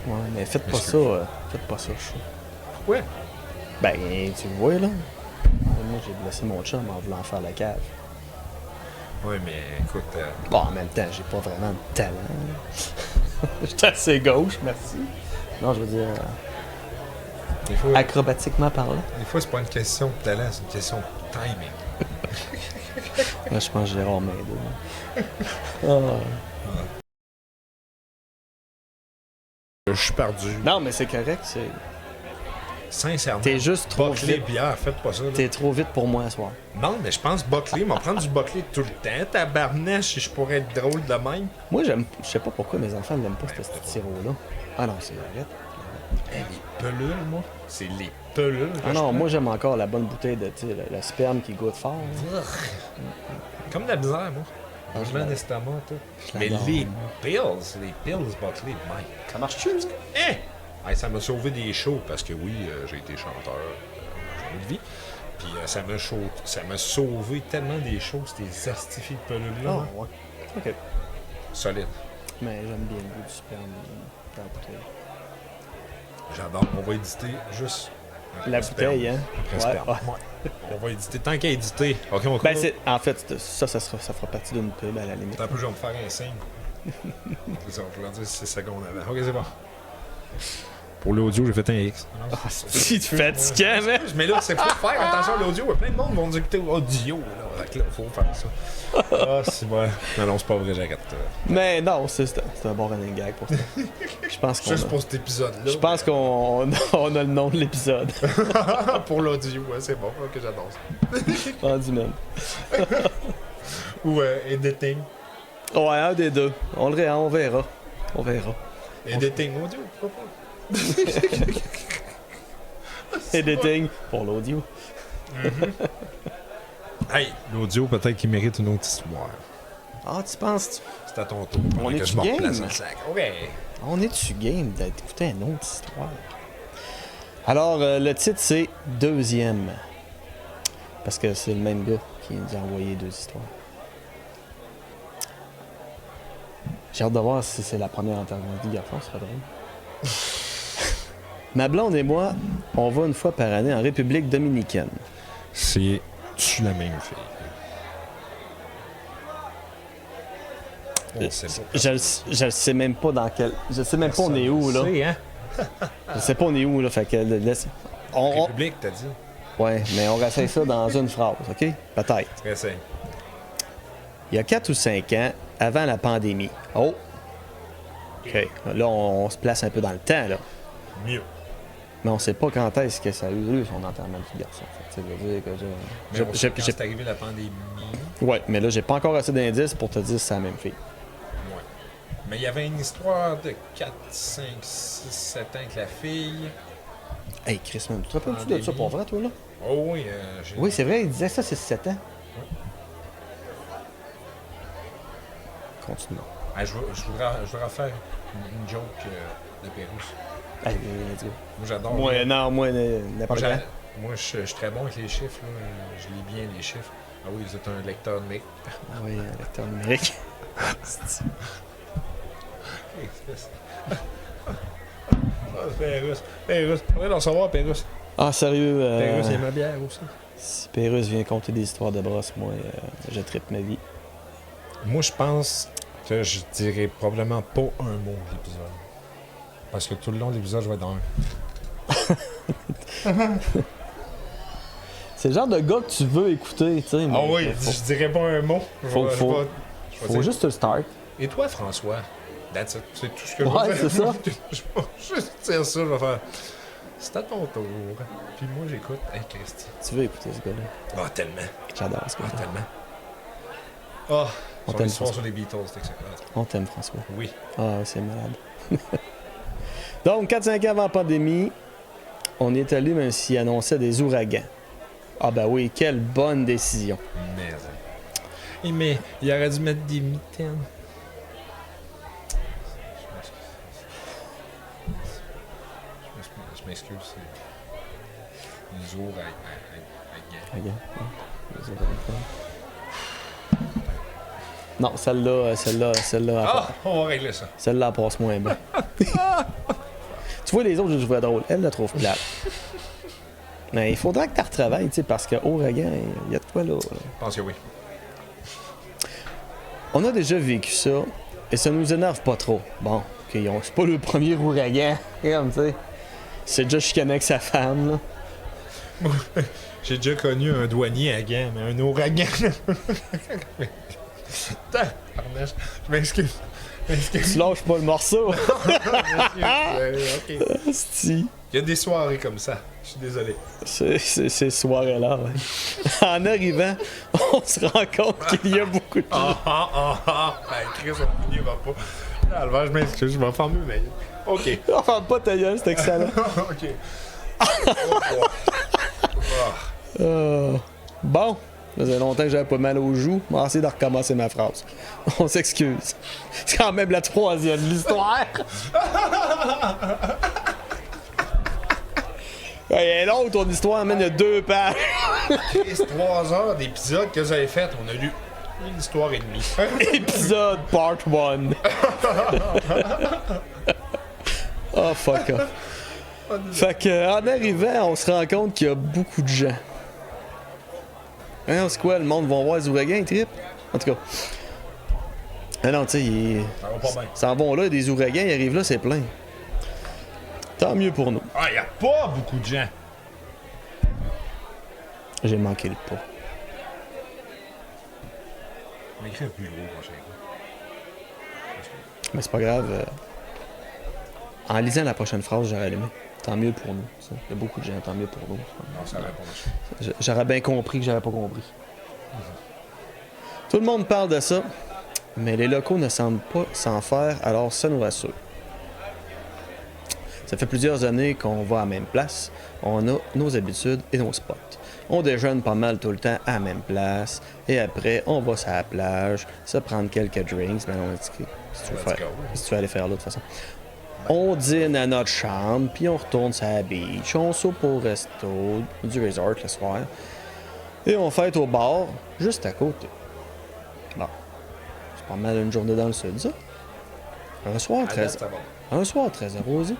S2: ouais, mais faites pas
S1: Excuse.
S2: ça. Faites pas ça, chaud.
S1: Ouais.
S2: Ben, tu le vois, là. Moi, j'ai blessé mon chum en voulant faire la cave.
S1: Oui, mais écoute.
S2: Bon, en même temps, j'ai pas vraiment de talent. J'étais assez gauche, merci. Non, je veux dire,
S1: Des fois,
S2: acrobatiquement parlant.
S1: c'est pas une question de talent, c'est une question de timing.
S2: Là, je pense que Gérard Maindou. Ah.
S1: Je suis perdu.
S2: Non, mais c'est correct.
S1: Sincèrement.
S2: T'es juste trop
S1: Buckley,
S2: vite.
S1: bière, faites pas ça. Là.
S2: T'es trop vite pour moi ce soir.
S1: Non, mais je pense Buckley, m'en prendre du Buckley tout le temps. Tabarnache, si je pourrais être drôle de même.
S2: Moi, je sais pas pourquoi mes enfants n'aiment pas ce petit sirop-là. Ah non, c'est arrête.
S1: Hey, les pelules, moi. C'est les pelules. que
S2: Ah
S1: je
S2: non,
S1: prends.
S2: moi j'aime encore la bonne bouteille de, tu sais, le sperme qui goûte fort. là.
S1: Comme de la misère, moi.
S2: Ah,
S1: Je l'ai estomac, tout.
S2: Je
S1: Mais
S2: l'adore,
S1: les
S2: moi.
S1: pills Buckley, mec.
S2: Ça marche-tu, ça?
S1: Hein? Hey, ça m'a sauvé des shows parce que oui, j'ai été chanteur de vie. Puis ça m'a sauvé tellement des choses, ces astifiés de pelules-là.
S2: Ah,
S1: hein.
S2: ouais. Ok.
S1: Solide.
S2: Mais j'aime bien le goût du sperme dans la bouteille.
S1: J'adore. On va éditer juste.
S2: La
S1: après sperme.
S2: bouteille, hein?
S1: Après
S2: Ouais,
S1: sperme.
S2: ouais.
S1: Ouais. On va éditer. Tant qu'à éditer. Ok, on
S2: Ben,
S1: court.
S2: en fait, ça fera partie d'une pub à la limite.
S1: Attends un peu, je vais me faire un signe. C'est ça, je vais leur dire 6 secondes avant. Ok, c'est bon. Pour l'audio, j'ai fait un X.
S2: Ah, c'est fatigant, man!
S1: Mais là, c'est pas faire attention à l'audio. Plein de monde vont dire écouter audio. Là, fait que là, faut faire ça. Ah, c'est vrai. Non, c'est pas vrai, j'arrête.
S2: Mais non, c'est un bon running gag pour ça. Je pense qu'on
S1: Juste
S2: a,
S1: pour cet épisode-là.
S2: je pense qu'on on a le nom de l'épisode.
S1: pour l'audio, ouais, c'est bon. Ok, j'adore ça.
S2: Rendu même.
S1: Ou editing.
S2: Ouais, un des deux. On verra. On verra.
S1: Editing audio, pourquoi pas?
S2: Editing pour l'audio.
S1: Hey, l'audio, peut-être qu'il mérite une autre histoire.
S2: Ah, tu penses?
S1: C'est à ton tour.
S2: On
S1: pendant que
S2: est-tu
S1: je me
S2: game?
S1: replace le sac. Ok.
S2: On est-tu game d'écouter une autre histoire? Alors, le titre, c'est Deuxième. Parce que c'est le même gars qui nous a envoyé deux histoires. J'ai hâte de voir si c'est la première intervention du garçon, ce serait drôle. Ma blonde et moi, on va une fois par année en République dominicaine.
S1: C'est-tu la même fille? On sait pas.
S2: Je le sais même pas dans quel. Je sais même pas on est où, là.
S1: C'est, hein?
S2: Je sais pas on est où, là. Fait que laisse.
S1: République, t'as dit?
S2: Ouais, mais on réessaye ça dans une phrase, OK? Peut-être.
S1: Très simple.
S2: Il y a 4 ou 5 ans, avant la pandémie. Oh! OK. Là, on se place un peu dans le temps, là.
S1: Mieux.
S2: Mais on sait pas quand est-ce que ça a eu lieu, son enterrement du garçon. Fait que, tu sais, je veux dire que
S1: Mais on sait quand c'est arrivé la pandémie.
S2: Ouais, mais là, j'ai pas encore assez d'indices pour te dire si c'est la même fille.
S1: Ouais. Mais il y avait une histoire de 4, 5, 6, 7 ans avec la fille.
S2: Hey, Chris, man, tu te rappelles-tu de ça pour vrai, toi, là?
S1: Oh oui, j'ai...
S2: Oui, c'est vrai, il disait ça, c'est 7 ans. Continue.
S1: Ah, je voudrais faire une joke de Pérouse.
S2: Allez, let's go.
S1: Moi, j'adore.
S2: Moi, non, moi, n'importe quoi.
S1: Moi, je suis très bon avec les chiffres. Là. Je lis bien les chiffres. Ah oui, vous êtes un lecteur numérique.
S2: Ah oui, un lecteur numérique.
S1: Pérouse. Pérouse. On va en savoir, Pérouse.
S2: Ah, sérieux?
S1: Pérouse, il y a ma bière aussi.
S2: Si Pérusse vient compter des histoires de brosse, moi, je tripe ma vie.
S1: Moi, je pense que je dirais probablement pas un mot de l'épisode. Parce que tout le long de l'épisode, je vais être dans
S2: C'est le genre de gars que tu veux écouter, tu sais.
S1: Ah oui, je dirais pas un mot.
S2: Faut juste le start.
S1: Et toi, François? That's it. C'est tout ce que
S2: Ouais,
S1: je veux
S2: c'est ça.
S1: Je vais juste dire ça, je vais faire. C'est à ton tour. Puis moi, j'écoute. Hey, Christy.
S2: Tu veux écouter ce gars-là.
S1: Ah, tellement.
S2: J'adore ce
S1: Ah,
S2: gars-là.
S1: tellement. Ah,
S2: On
S1: son
S2: t'aime,
S1: histoire
S2: François.
S1: sur les Beatles, c'est excellent.
S2: On t'aime, François.
S1: Oui.
S2: Ah, c'est malade. Donc, 4-5 ans avant la pandémie, on est allé même s'il annonçait des ouragans. Ah ben oui, quelle bonne décision.
S1: Mais il aurait dû mettre des mitaines. Je m'excuse. C'est les ouragans.
S2: Regarde. Les ouragans. Non, celle-là.
S1: Ah, on va régler ça.
S2: Celle-là, elle passe moins bien. Tu vois, les autres, je trouvais drôle. Elle la trouve plate. Mais il faudra que tu retravailles, tu sais, parce qu'ouragan, il y a de quoi là.
S1: Je pense que oui.
S2: On a déjà vécu ça, et ça nous énerve pas trop. Bon, c'est pas le premier ouragan, comme, tu sais. C'est déjà chicané avec sa femme, là.
S1: J'ai déjà connu un douanier à Gand, mais un ouragan. Je m'excuse.
S2: Tu lâches pas le morceau.
S1: Ok.
S2: Asti.
S1: Il y a des soirées comme ça. Je suis désolé.
S2: C'est ces soirées-là, ouais. En arrivant, on se rend compte qu'il y a beaucoup de gens.
S1: Chris, on finira pas. Alors, je m'excuse, je vais faire mieux, mais. Ok.
S2: On ferme pas ta gueule, c'est excellent.
S1: Ok.
S2: Bon, ça faisait longtemps que j'avais pas mal aux joues. On va essayer de recommencer ma phrase. On s'excuse. C'est quand même la troisième de l'histoire. Et l'autre, ton histoire amène de 2 pages.
S1: Chris, 3 heures d'épisode que j'avais fait, on a lu une histoire et demie.
S2: Épisode part 1. Oh fuck off. Fait que, en arrivant, on se rend compte qu'il y a beaucoup de gens. Hein, c'est quoi, le monde va voir les ouragans, ils trippent? En tout cas. Ah non, tu sais,
S1: Ça va pas bien.
S2: s'en vont là, des ouragans, ils arrivent là, c'est plein. Tant mieux pour nous.
S1: Ah, y a pas beaucoup de gens.
S2: J'ai manqué le pas.
S1: On écrit un plus gros prochain coup.
S2: Mais c'est pas grave. En lisant la prochaine phrase, j'aurais aimé. Tant mieux pour nous. Ça. Il y a beaucoup de gens, tant mieux pour nous.
S1: Non, ça répond à ça.
S2: J'aurais bien compris que j'avais pas compris. Tout le monde parle de ça, mais les locaux ne semblent pas s'en faire, alors ça nous rassure. Ça fait plusieurs années qu'on va à la même place. On a nos habitudes et nos spots. On déjeune pas mal tout le temps à la même place. Et après, on va sur la plage, se prendre quelques drinks. Mais non, qu'est-ce que tu veux faire? Qu'est-ce que tu veux aller faire là, de toute façon? On dîne à notre chambre, puis on retourne sur la beach. On soupe au resto du resort le soir. Et on fête au bar, juste à côté. Bon. C'est pas mal une journée dans le sud, ça. Un soir très arrosé.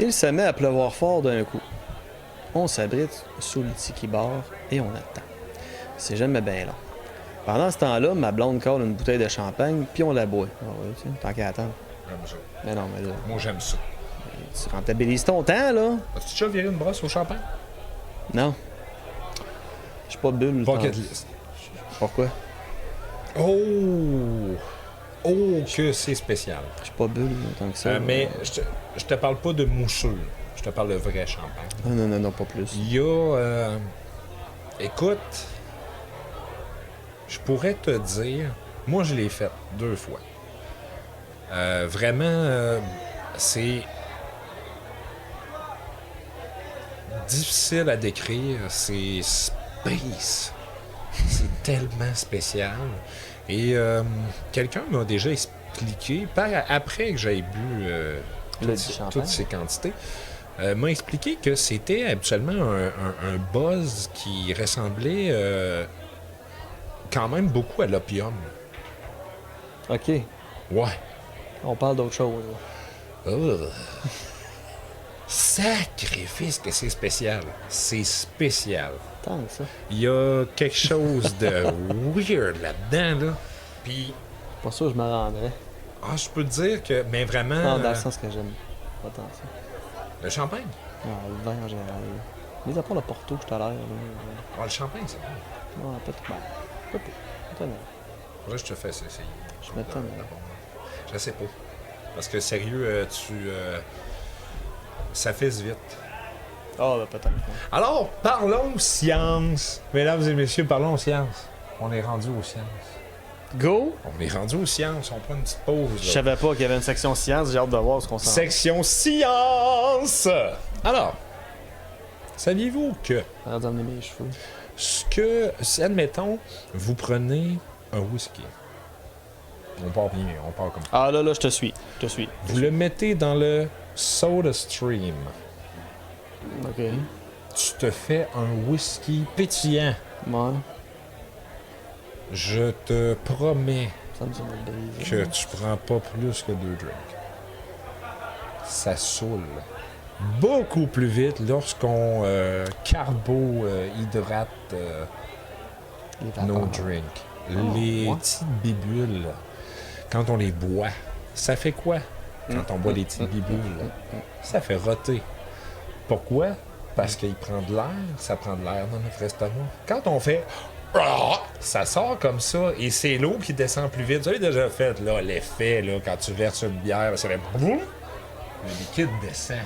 S2: Il se met à pleuvoir fort d'un coup. On s'abrite sous le tiki bar et on attend. C'est jamais bien long. Pendant ce temps-là, ma blonde colle une bouteille de champagne puis on la boit. Ah oui, tu sais, tant qu'à attendre.
S1: J'aime ça.
S2: Mais non, mais là,
S1: Moi, j'aime ça.
S2: tu rentabilises ton temps, là.
S1: As-tu déjà viré une brosse au champagne?
S2: Non. Je suis pas bulle.
S1: Bucket
S2: tant-
S1: list.
S2: Pourquoi?
S1: Oh! Oh, que c'est spécial.
S2: Je suis pas bulle tant que ça.
S1: Mais je te parle pas de mousseux. Je te parle de vrai champagne.
S2: Non, pas plus.
S1: Il y a... écoute, je pourrais te dire... Moi, je l'ai fait 2 fois. Vraiment, c'est... difficile à décrire. C'est space. C'est tellement spécial. Et quelqu'un m'a déjà expliqué, après que j'aie bu toutes ces quantités, m'a expliqué que c'était habituellement un buzz qui ressemblait quand même beaucoup à l'opium.
S2: OK.
S1: Ouais.
S2: On parle d'autre chose. Là.
S1: Sacrifice que c'est spécial. C'est spécial.
S2: Tant que ça.
S1: Il y a quelque chose de weird là-dedans, là. Puis,
S2: Pas sûr que je me rendrais.
S1: je peux te dire que... Mais vraiment...
S2: Non, dans le sens que j'aime. Pas tant ça.
S1: Le champagne?
S2: Non, le vin en général. Mis à part le Porto, je t'ai l'air.
S1: Ah, le champagne, c'est bon.
S2: Non, peut-être pas. Peut-être. Étonnant.
S1: Là, je te fais ça.
S2: Je m'étonne.
S1: Je sais pas. Parce que sérieux, ça fesse vite.
S2: Ah, ben peut-être.
S1: Alors, parlons science. Mesdames et messieurs, parlons science. On est rendu aux sciences.
S2: Go!
S1: On est rendu aux sciences. On prend une petite pause.
S2: Je
S1: Là.
S2: savais pas qu'il y avait une section science, j'ai hâte de voir ce qu'on s'en
S1: Section science! Alors, saviez-vous que
S2: arrête d'emmener mes cheveux.
S1: si, admettons, vous prenez un whisky. On part bien, on part comme ça.
S2: Ah là, je te suis. Je te suis.
S1: Vous le mettez dans le Soda Stream.
S2: Ok.
S1: Tu te fais un whisky pétillant.
S2: Bon.
S1: Je te promets
S2: Ça me semble brisé.
S1: que tu prends pas plus que 2 drinks. Ça saoule beaucoup plus vite lorsqu'on carbohydrate
S2: Les vapeurs.
S1: nos drinks. Les
S2: ouais.
S1: petites bibules, quand on les boit, ça fait quoi? Quand on boit les petites bibules, ça fait roter. Pourquoi? Parce qu'il prend de l'air, ça prend de l'air dans notre estomac. Quand on fait... Ça sort comme ça et c'est l'eau qui descend plus vite. Vous avez déjà fait là, l'effet là, quand tu verses une bière, ça fait... Le liquide descend.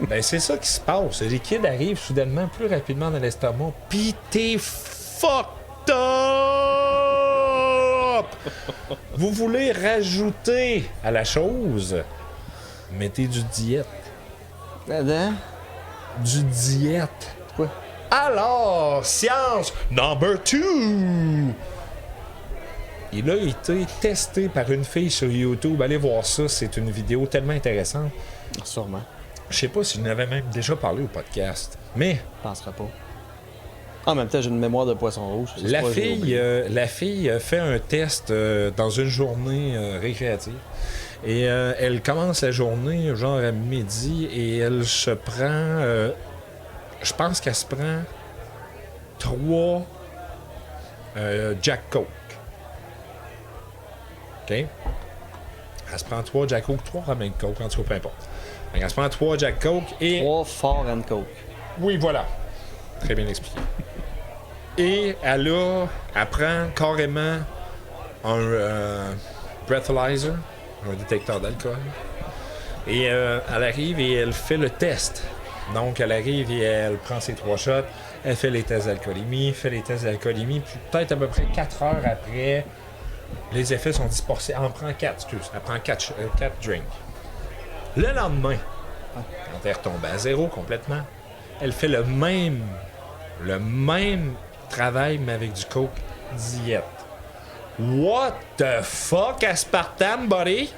S1: Ben c'est ça qui se passe. Le liquide arrive soudainement plus rapidement dans l'estomac. Pis t'es fucked up! Vous voulez rajouter à la chose, mettez du diète.
S2: Là-dedans?
S1: Du diète.
S2: Quoi?
S1: Alors, science number 2! Il a été testé par une fille sur YouTube. Allez voir ça, c'est une vidéo tellement intéressante.
S2: Sûrement.
S1: Je sais pas si je n'avais même déjà parlé au podcast, mais
S2: Je penserais pas. En même temps, j'ai une mémoire de poisson rouge. C'est
S1: la
S2: pas, j'ai
S1: fille,
S2: oublié.
S1: la fille fait un test dans une journée récréative. Et elle commence la journée genre à midi et elle se prend... je pense qu'elle se prend 3 Jack Coke. OK? Elle se prend 3 Jack Coke, 3 Ramen Coke, en tout cas, peu importe. Donc, elle se prend 3 Jack Coke et...
S2: 3 Fort and Coke.
S1: Oui, voilà. Très bien expliqué. Et elle prend carrément un breathalyzer, un détecteur d'alcool. Et elle arrive et elle fait le test. Donc, elle arrive et elle prend ses 3 shots, elle fait les tests d'alcoolémie, puis peut-être à peu près 4 heures après, les effets sont dispersés. Elle en prend 4, excuse. Elle prend 4 drinks. Le lendemain, quand elle retombe à zéro complètement, elle fait le même travail, mais avec du coke diète. What the fuck, aspartame, buddy?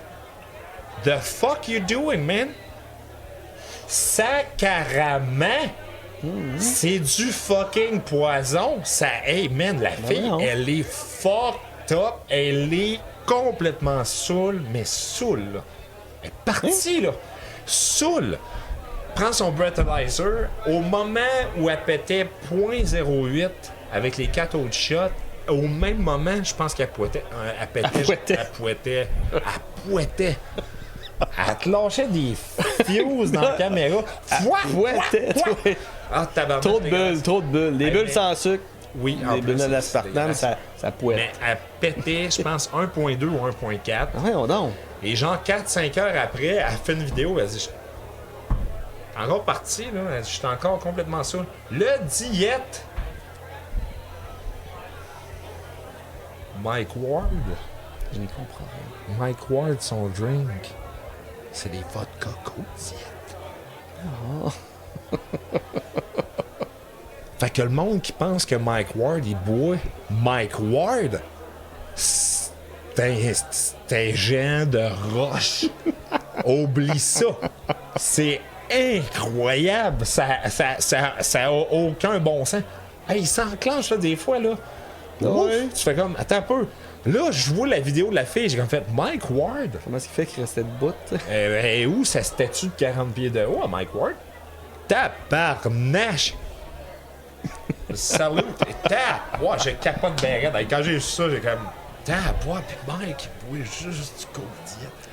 S1: The fuck you doing, man? Sacrament! C'est du fucking poison. Ça, hey, man, la fille,
S2: non.
S1: elle est fucked up. Elle est complètement saoule, mais saoule, là. Elle est partie, là. Saoule. Prend son breathalyzer. Au moment où elle pétait 0.08 avec les 4 autres shots, au même moment, je pense qu'elle pouettait. Elle pétait. Elle pouettait. Elle te lâchait des fuses dans la caméra.
S2: Pouettait, toi.
S1: Ah, tabarnak.
S2: Trop de bulles. Des
S1: Hey,
S2: bulles
S1: mais-
S2: sans sucre.
S1: Oui, en
S2: Les
S1: plus,
S2: bulles
S1: c'est
S2: d'aspartame,
S1: dégueulasse.
S2: ça pouette.
S1: Mais elle pétait, je pense, 1.2 ou 1.4.
S2: Ah ouais, on donc.
S1: Et genre 4-5 heures après, elle fait une vidéo, elle dit... Encore partie, là, elle dit, je suis encore complètement saoul. Le diète. Mike Ward.
S2: Je n'y comprends rien.
S1: Mike Ward, son drink, c'est des vodka Coke diète. Fait que le monde qui pense que Mike Ward, il boit Mike Ward, c'est un géant de roche. Oublie ça. C'est incroyable. Ça a aucun bon sens. Hey, il s'enclenche là, des fois, là.
S2: Ouais.
S1: Ouf, tu fais comme, attends un peu. Là, je vois la vidéo de la fille, j'ai comme fait, Mike Ward?
S2: Comment est-ce qu'il fait qu'il restait debout?
S1: Et où sa statue de 40 pieds de haut à Mike Ward? Tabarnache! Salut! Ouais, je capote bien raide. Quand j'ai vu ça, j'ai comme... Ouais, puis Mike, il boit juste du coke diète.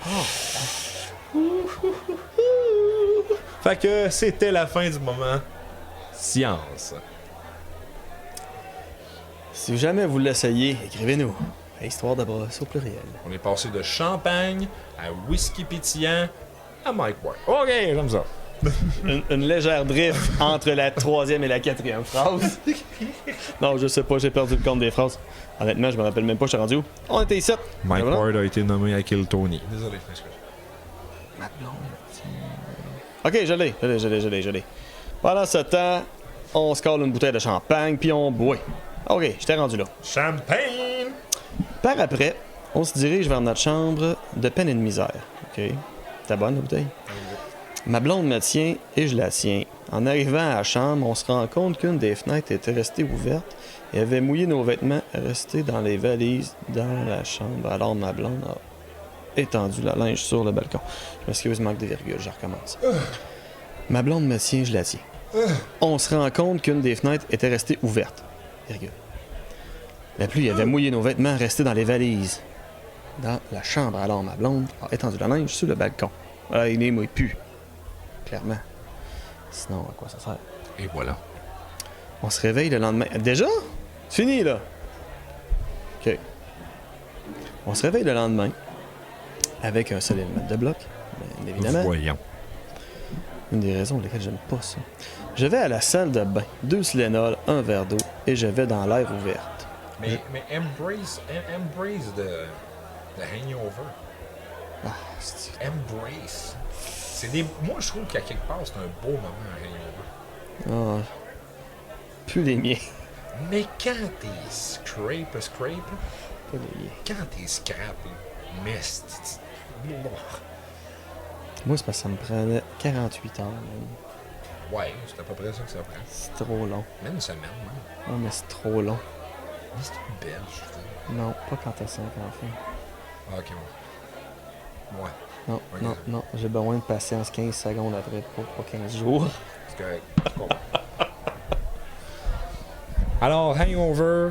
S1: Fait que c'était la fin du moment science.
S2: Si jamais vous l'essayez, écrivez-nous. Histoire de brosse au pluriel.
S1: On est passé de champagne à whisky pétillant à Mike Ward. OK, j'aime ça.
S2: Une légère drift entre la troisième et la quatrième phrase. Non, je sais pas, j'ai perdu le compte des phrases. Honnêtement, je me rappelle même pas, je suis rendu où? On était ici.
S1: Mike
S2: Voilà.
S1: Ward a été nommé à Kill Tony. Désolé, je m'excuse.
S2: Ok, je l'ai. Pendant ce temps, on se colle une bouteille de champagne, puis on boit. Ok, j'étais rendu là.
S1: Champagne!
S2: Par après, on se dirige vers notre chambre de peine et de misère. Ok. T'as bonne la bouteille? Ma blonde me tient et je la tiens. En arrivant à la chambre, on se rend compte qu'une des fenêtres était restée ouverte et avait mouillé nos vêtements restés dans les valises dans la chambre. Alors ma blonde a étendu la linge sur le balcon. Je m'excuse, manque de virgule, je recommence. Ma blonde me tient, je la tiens. On se rend compte qu'une des fenêtres était restée ouverte. Virgule. La pluie avait mouillé nos vêtements restés dans les valises dans la chambre. Alors ma blonde a étendu la linge sur le balcon. Ah, il ne mouille plus. Clairement. Sinon, à quoi ça sert?
S1: Et voilà.
S2: On se réveille le lendemain. Déjà? C'est fini, là? OK. On se réveille le lendemain avec un seul élément de bloc, bien évidemment.
S1: Voyons.
S2: Une des raisons pour lesquelles j'aime pas ça. Je vais à la salle de bain, 2 Tylenol, un verre d'eau, et je vais dans l'air ouverte.
S1: Mais embrace the hangover.
S2: Ah, c'est...
S1: Embrace. C'est des... Moi, je trouve qu'à quelque part, c'est un beau moment, un hangover.
S2: Ah. Plus les miens.
S1: Mais quand t'es scrape,
S2: Pas les miens.
S1: quand t'es scrap, mais c'est...
S2: Moi, c'est parce que ça me prenait 48 heures, même.
S1: Ouais, c'est à peu près ça que ça prend.
S2: C'est trop long.
S1: Même une semaine, même.
S2: Non, mais c'est trop long.
S1: Mais c'est une belle, je trouve.
S2: Non, pas quand t'as 5 enfants.
S1: Ah, ok, ouais. Ouais,
S2: Non,
S1: Ok.
S2: non, j'ai besoin de patience 15 secondes après, pas 15 jours.
S1: c'est correct. Je comprends. Alors, hangover,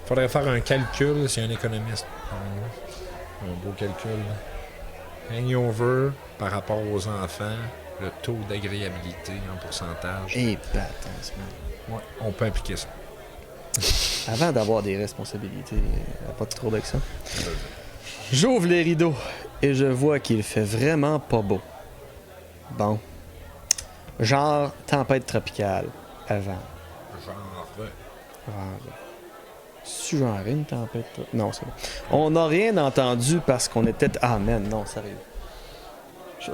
S1: faudrait faire un calcul, c'est un économiste. Un beau calcul. Hangover, par rapport aux enfants, le taux d'agréabilité en pourcentage.
S2: Et patence, man.
S1: Ouais, on peut appliquer ça.
S2: Avant d'avoir des responsabilités, pas de trop avec ça. J'ouvre les rideaux et je vois qu'il fait vraiment pas beau. Bon. Genre tempête tropicale. Avant.
S1: Genre,
S2: C'est genre une tempête Non, c'est bon. On n'a rien entendu parce qu'on était... Ah, man, non, sérieux.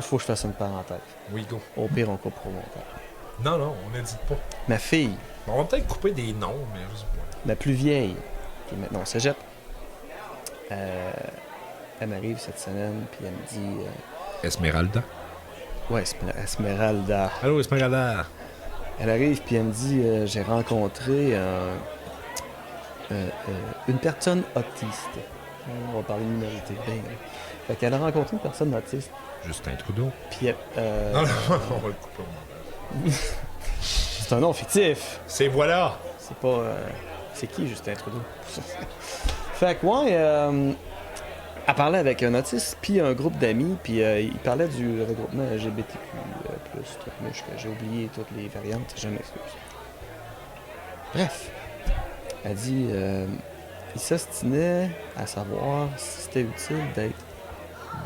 S2: Faut que je fasse une parenthèse.
S1: oui, go.
S2: Au pire, on coupe au montage.
S1: Non, non, on n'édite pas.
S2: Ma fille,
S1: On va peut-être couper des noms, mais je sais pas.
S2: la plus vieille, qui est maintenant au cégep, elle m'arrive cette semaine, puis elle me dit...
S1: Esmeralda.
S2: Ouais, Esmeralda.
S1: Allô, Esmeralda.
S2: Elle arrive, puis elle me dit j'ai rencontré une personne autiste. On va parler de minorité. Ben, fait qu'elle a rencontré une personne autiste.
S1: Justin Trudeau.
S2: Puis
S1: Non, non, on va le couper au montage.
S2: c'est un nom fictif.
S1: C'est voilà.
S2: C'est pas. C'est qui Justin Trudeau? Fait que, ouais, elle parlait avec un autiste, puis un groupe d'amis, puis il parlait du regroupement LGBTQ, truc mouche, que j'ai oublié toutes les variantes, je m'excuse. Bref, elle dit il s'ostinait à savoir si c'était utile d'être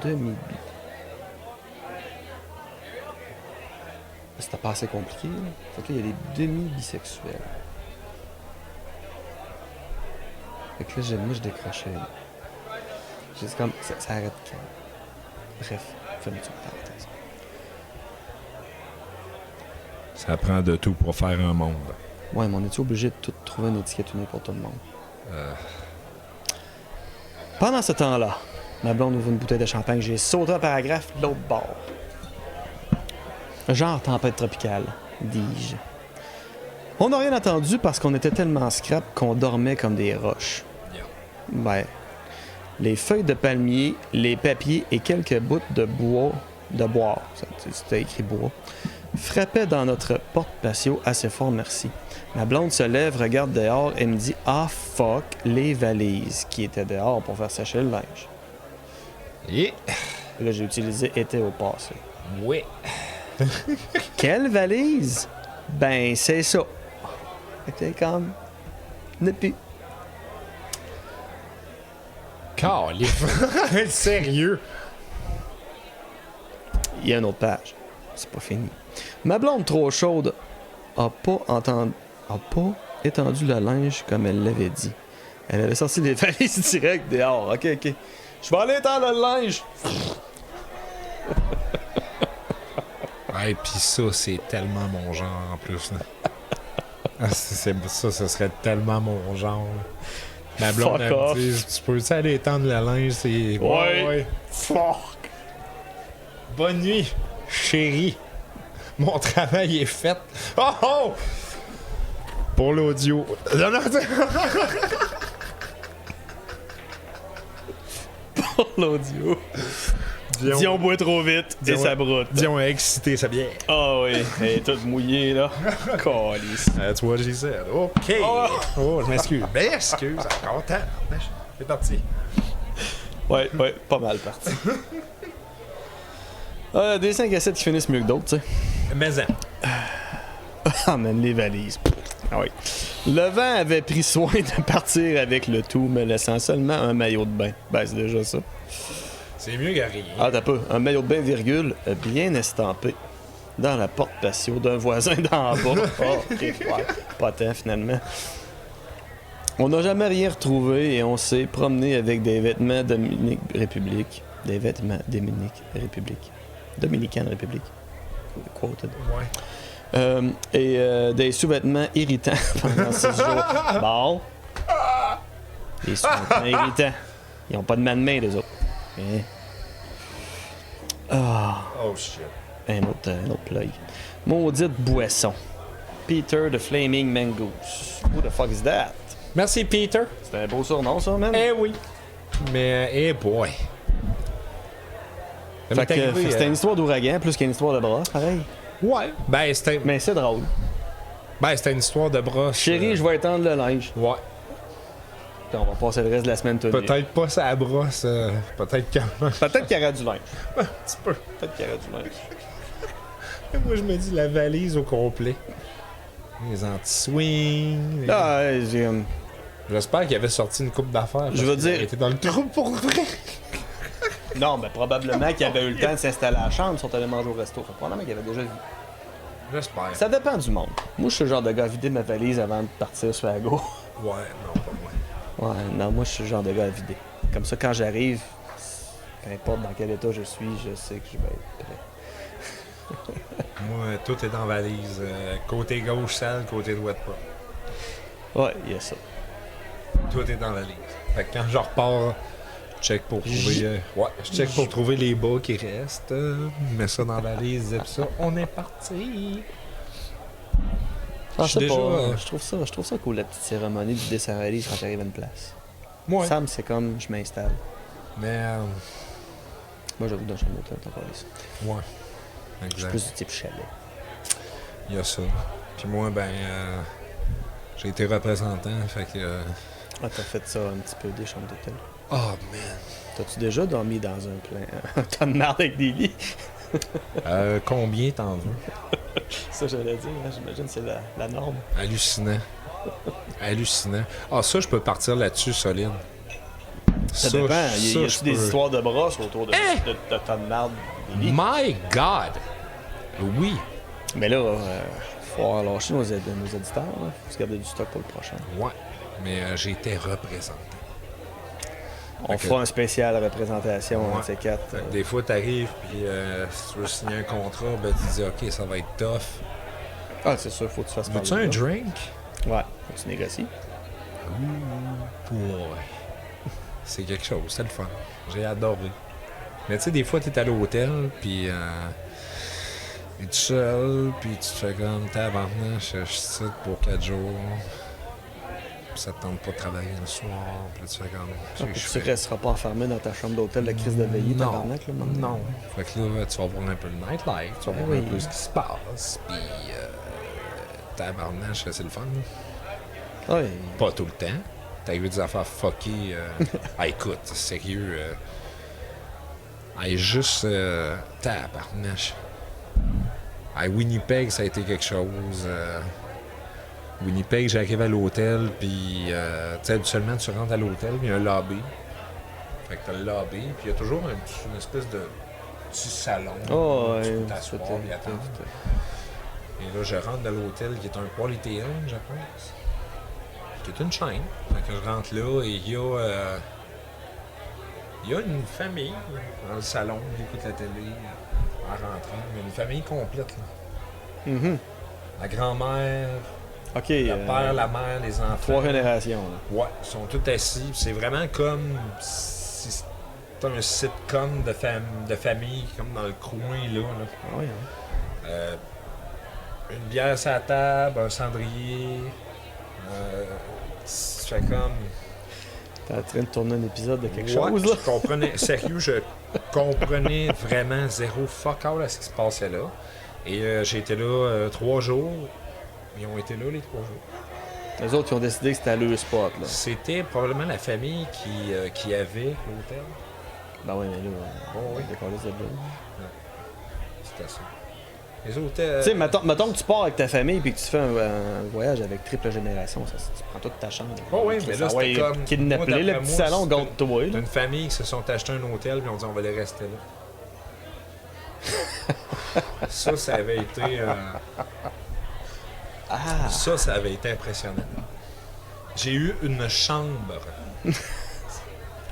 S2: demi-bi. C'était pas assez compliqué, là. Fait que là, il y a des demi-bisexuels. Fait que là, moi, je décrochais. Là. J'ai dit comme, ça arrête quand? Bref, fermeture de parenthèse.
S1: Ça prend de tout pour faire un monde.
S2: Ouais, mais on est obligé de tout trouver une étiquette unie pour tout le monde? Pendant ce temps-là, ma blonde ouvre une bouteille de champagne, j'ai sauté un paragraphe de l'autre bord. Genre tempête tropicale, dis-je. On n'a rien entendu parce qu'on était tellement scrap qu'on dormait comme des roches.
S1: Yeah.
S2: Ouais. Les feuilles de palmier, les papiers et quelques bouts de bois, c'était écrit bois, frappaient dans notre porte-patio assez fort, merci. Ma blonde se lève, regarde dehors et me dit « Ah fuck, les valises qui étaient dehors pour faire sécher le linge.
S1: Et... »
S2: Là, j'ai utilisé « été » au passé.
S1: Oui.
S2: Quelle valise? Ben, c'est ça. C'était comme. Ne plus.
S1: Calif. Sérieux?
S2: Il y a une autre page. C'est pas fini. Ma blonde trop chaude a pas étendu le linge comme elle l'avait dit. Elle avait sorti les valises direct dehors. Ok. Je vais aller étendre le linge.
S1: Ouais, pis ça, c'est tellement mon genre en plus. Là. Ah, ça serait tellement mon genre. Là. Ma blonde, elle me dit, tu peux-tu aller étendre le linge? C'est...
S2: Ouais. Fuck.
S1: Bonne nuit, chérie. Mon travail est fait. Oh! Pour l'audio. Non,
S2: Pour l'audio. Dion boit trop vite et ça broute.
S1: Dion a excité sa bière.
S2: Ah oui, elle est toute mouillée là. Calice.
S1: That's what she said. OK. Oh, je m'excuse. Ben, excuse. Encore temps. C'est parti.
S2: Ouais, pas mal parti. Des 5 à 7 qui finissent mieux que d'autres, tu sais.
S1: Mais
S2: Ah, man, les valises. Ah oui. Le vent avait pris soin de partir avec le tout, me laissant seulement un maillot de bain. Ben, c'est déjà ça.
S1: c'est mieux qu'à rien.
S2: Ah, t'as pas. Un maillot de bain, virgule, bien estampé. Dans la porte patio d'un voisin d'en bas. Oh, ok, ouais. Pas tant, finalement. On n'a jamais rien retrouvé et on s'est promené avec des vêtements Dominique République. Des vêtements Dominique République. Dominicaine République. Quoted.
S1: Ouais.
S2: Et des sous-vêtements irritants pendant 6 jours. Bon. Des sous-vêtements irritants. Ils ont pas de main de main, les autres. Hein? Ah.
S1: Oh shit.
S2: Un autre plug. Maudite boisson. Peter the Flaming Mangoose. Who the fuck is that?
S1: Merci, Peter.
S2: C'est un beau surnom, ça, man.
S1: Eh oui. Mais, eh boy.
S2: Fait que c'était une histoire d'ouragan plus qu'une histoire de bras, pareil.
S1: Ouais. Ben, c'était.
S2: Mais c'est drôle.
S1: Ben, c'était une histoire de brosse.
S2: Chérie, je vais étendre le linge.
S1: Ouais.
S2: Puis on va passer le reste de la semaine tout
S1: Peut-être pas sa brosse. Peut-être qu'il
S2: Peut-être qu'il y aura du linge.
S1: un petit peu.
S2: Peut-être qu'il y aura du linge.
S1: Moi, je me dis la valise au complet. Les anti-swings. les-
S2: Ah, j'ai.
S1: J'espère qu'il avait sorti une coupe d'affaires.
S2: Je veux
S1: parce qu'il
S2: dire-
S1: était dans le trou pour vrai.
S2: Non, mais probablement qu'il avait eu le temps de s'installer à la chambre, ils sont allés manger au resto. Fait que probablement qu'il avait déjà vu.
S1: J'espère.
S2: Ça dépend du monde. Moi, je suis le genre de gars à vider ma valise avant de partir sur la go.
S1: Ouais, non, pas moi.
S2: Ouais, non, moi, je suis le genre de gars à vider. Comme ça, quand j'arrive, peu importe dans quel état je suis, je sais que je vais être prêt.
S1: Moi, tout est dans la valise. Côté gauche, sale, côté droite, pas.
S2: Ouais, il y a ça.
S1: Tout est dans la valise. Fait que quand je repars, je check pour trouver. Je check pour trouver les bas qui restent. Mets ça dans la valise, zip ça. On est parti.
S2: Ah,
S1: Je suis
S2: je sais
S1: déjà,
S2: pas, je trouve ça cool, la petite cérémonie du dessin à valise quand t'arrives à une place.
S1: Ouais.
S2: Sam, c'est comme je m'installe.
S1: Mais,
S2: Moi, j'avoue, dans le chambre d'hôtel, t'as pas ça.
S1: ouais.
S2: Je suis
S1: Exact.
S2: plus du type chalet.
S1: Il y a ça. Puis moi, ben, j'ai été représentant, fait que.
S2: Ah, t'as fait ça un petit peu des chambres d'hôtel.
S1: Oh man.
S2: T'as-tu déjà dormi dans un plein. Un tas de merde avec des lits?
S1: Combien t'en veux?
S2: Ça, j'allais dire, hein, j'imagine que c'est la norme.
S1: Hallucinant. Hallucinant. Ah, ça, je peux partir là-dessus solide.
S2: Ça dépend. Y a-tu
S1: je
S2: des
S1: peux.
S2: histoires de brosses autour de tas de merde des lits?
S1: My God! Oui.
S2: Mais là, faut avoir lâché nos éditeurs. Là. Faut se garder du stock pour le prochain.
S1: Ouais. Mais j'ai été représentant.
S2: On
S1: Ok.
S2: fera un spécial représentation,
S1: Ouais.
S2: un de ces quatre.
S1: Fait que des fois, t'arrives, puis si tu veux signer un contrat, ben tu dis, OK, ça va être tough.
S2: Ah, c'est sûr, faut que tu fasses
S1: Veux-tu
S2: parler
S1: un
S2: de ça.
S1: drink?
S2: Ouais, faut que tu négocies.
S1: Ouais. C'est quelque chose, c'est le fun. J'ai adoré. Mais tu sais, des fois, t'es à l'hôtel, puis t'es tout seul, puis tu te fais comme tabarnak, je suis ici pour 4 jours. Puis ça te tente pas de travailler le soir, puis là, tu fais comme.
S2: Puis tu resteras pas enfermé dans ta chambre d'hôtel, la crise de veillée,
S1: Non.
S2: tabarnak, là, maintenant.
S1: Non. Fait que là, tu vas voir un peu le nightlife, tu vas voir
S2: Oui.
S1: un peu ce qui se passe, puis tabarnak, c'est le fun.
S2: Ouais.
S1: Pas tout le temps. T'as vu des affaires fuckées. Ah, écoute, sérieux. Juste tabarnache. À Winnipeg, ça a été quelque chose. Winnipeg, j'arrive à l'hôtel, puis tu sais, habituellement, tu rentres à l'hôtel, puis il y a un lobby. Fait que t'as le lobby, puis il y a toujours une espèce de petit salon
S2: Oh,
S1: où tu peux
S2: ouais,
S1: t'asseoir
S2: tout
S1: et attendre. Et là, je rentre dans l'hôtel qui est un Quality Inn, je pense. Qui est une chaîne. Fait que je rentre là et il y a une famille dans le salon qui écoute la télé en rentrant. Mais une famille complète. Là.
S2: Mhm.
S1: La grand-mère,
S2: OK.
S1: le père, la mère, les enfants.
S2: 3 générations. Là.
S1: Ouais, ils sont tous assis. C'est vraiment comme si c'était un sitcom de famille, comme dans le coin là.
S2: Ah oui, hein.
S1: Une bière sur la table, un cendrier. Ça fait comme.
S2: T'es en train de tourner un épisode de quelque
S1: Ouais,
S2: chose, là?
S1: je comprenais, sérieux, je comprenais vraiment zéro fuck all à ce qui se passait là. Et j'ai été là 3 jours. Ils ont été là les 3 jours.
S2: Les autres, ils ont décidé que c'était à leur spot, là.
S1: C'était probablement la famille qui avait l'hôtel.
S2: Ben oui, mais là,
S1: Oh, oui.
S2: décoller de là.
S1: C'était ça. Les hôtels.
S2: Tu sais, mettons que tu pars avec ta famille puis que tu fais un voyage avec triple génération, ça, tu prends toute ta chambre.
S1: Oh oui, mais là, c'était comme.
S2: Kidnapper
S1: moi,
S2: le
S1: d'après
S2: petit
S1: moi,
S2: salon,
S1: c'était
S2: garde-toi, là.
S1: Une famille qui se sont achetés un hôtel puis on dit on va les rester là. Ça avait été. Ça avait été impressionnant. J'ai eu une chambre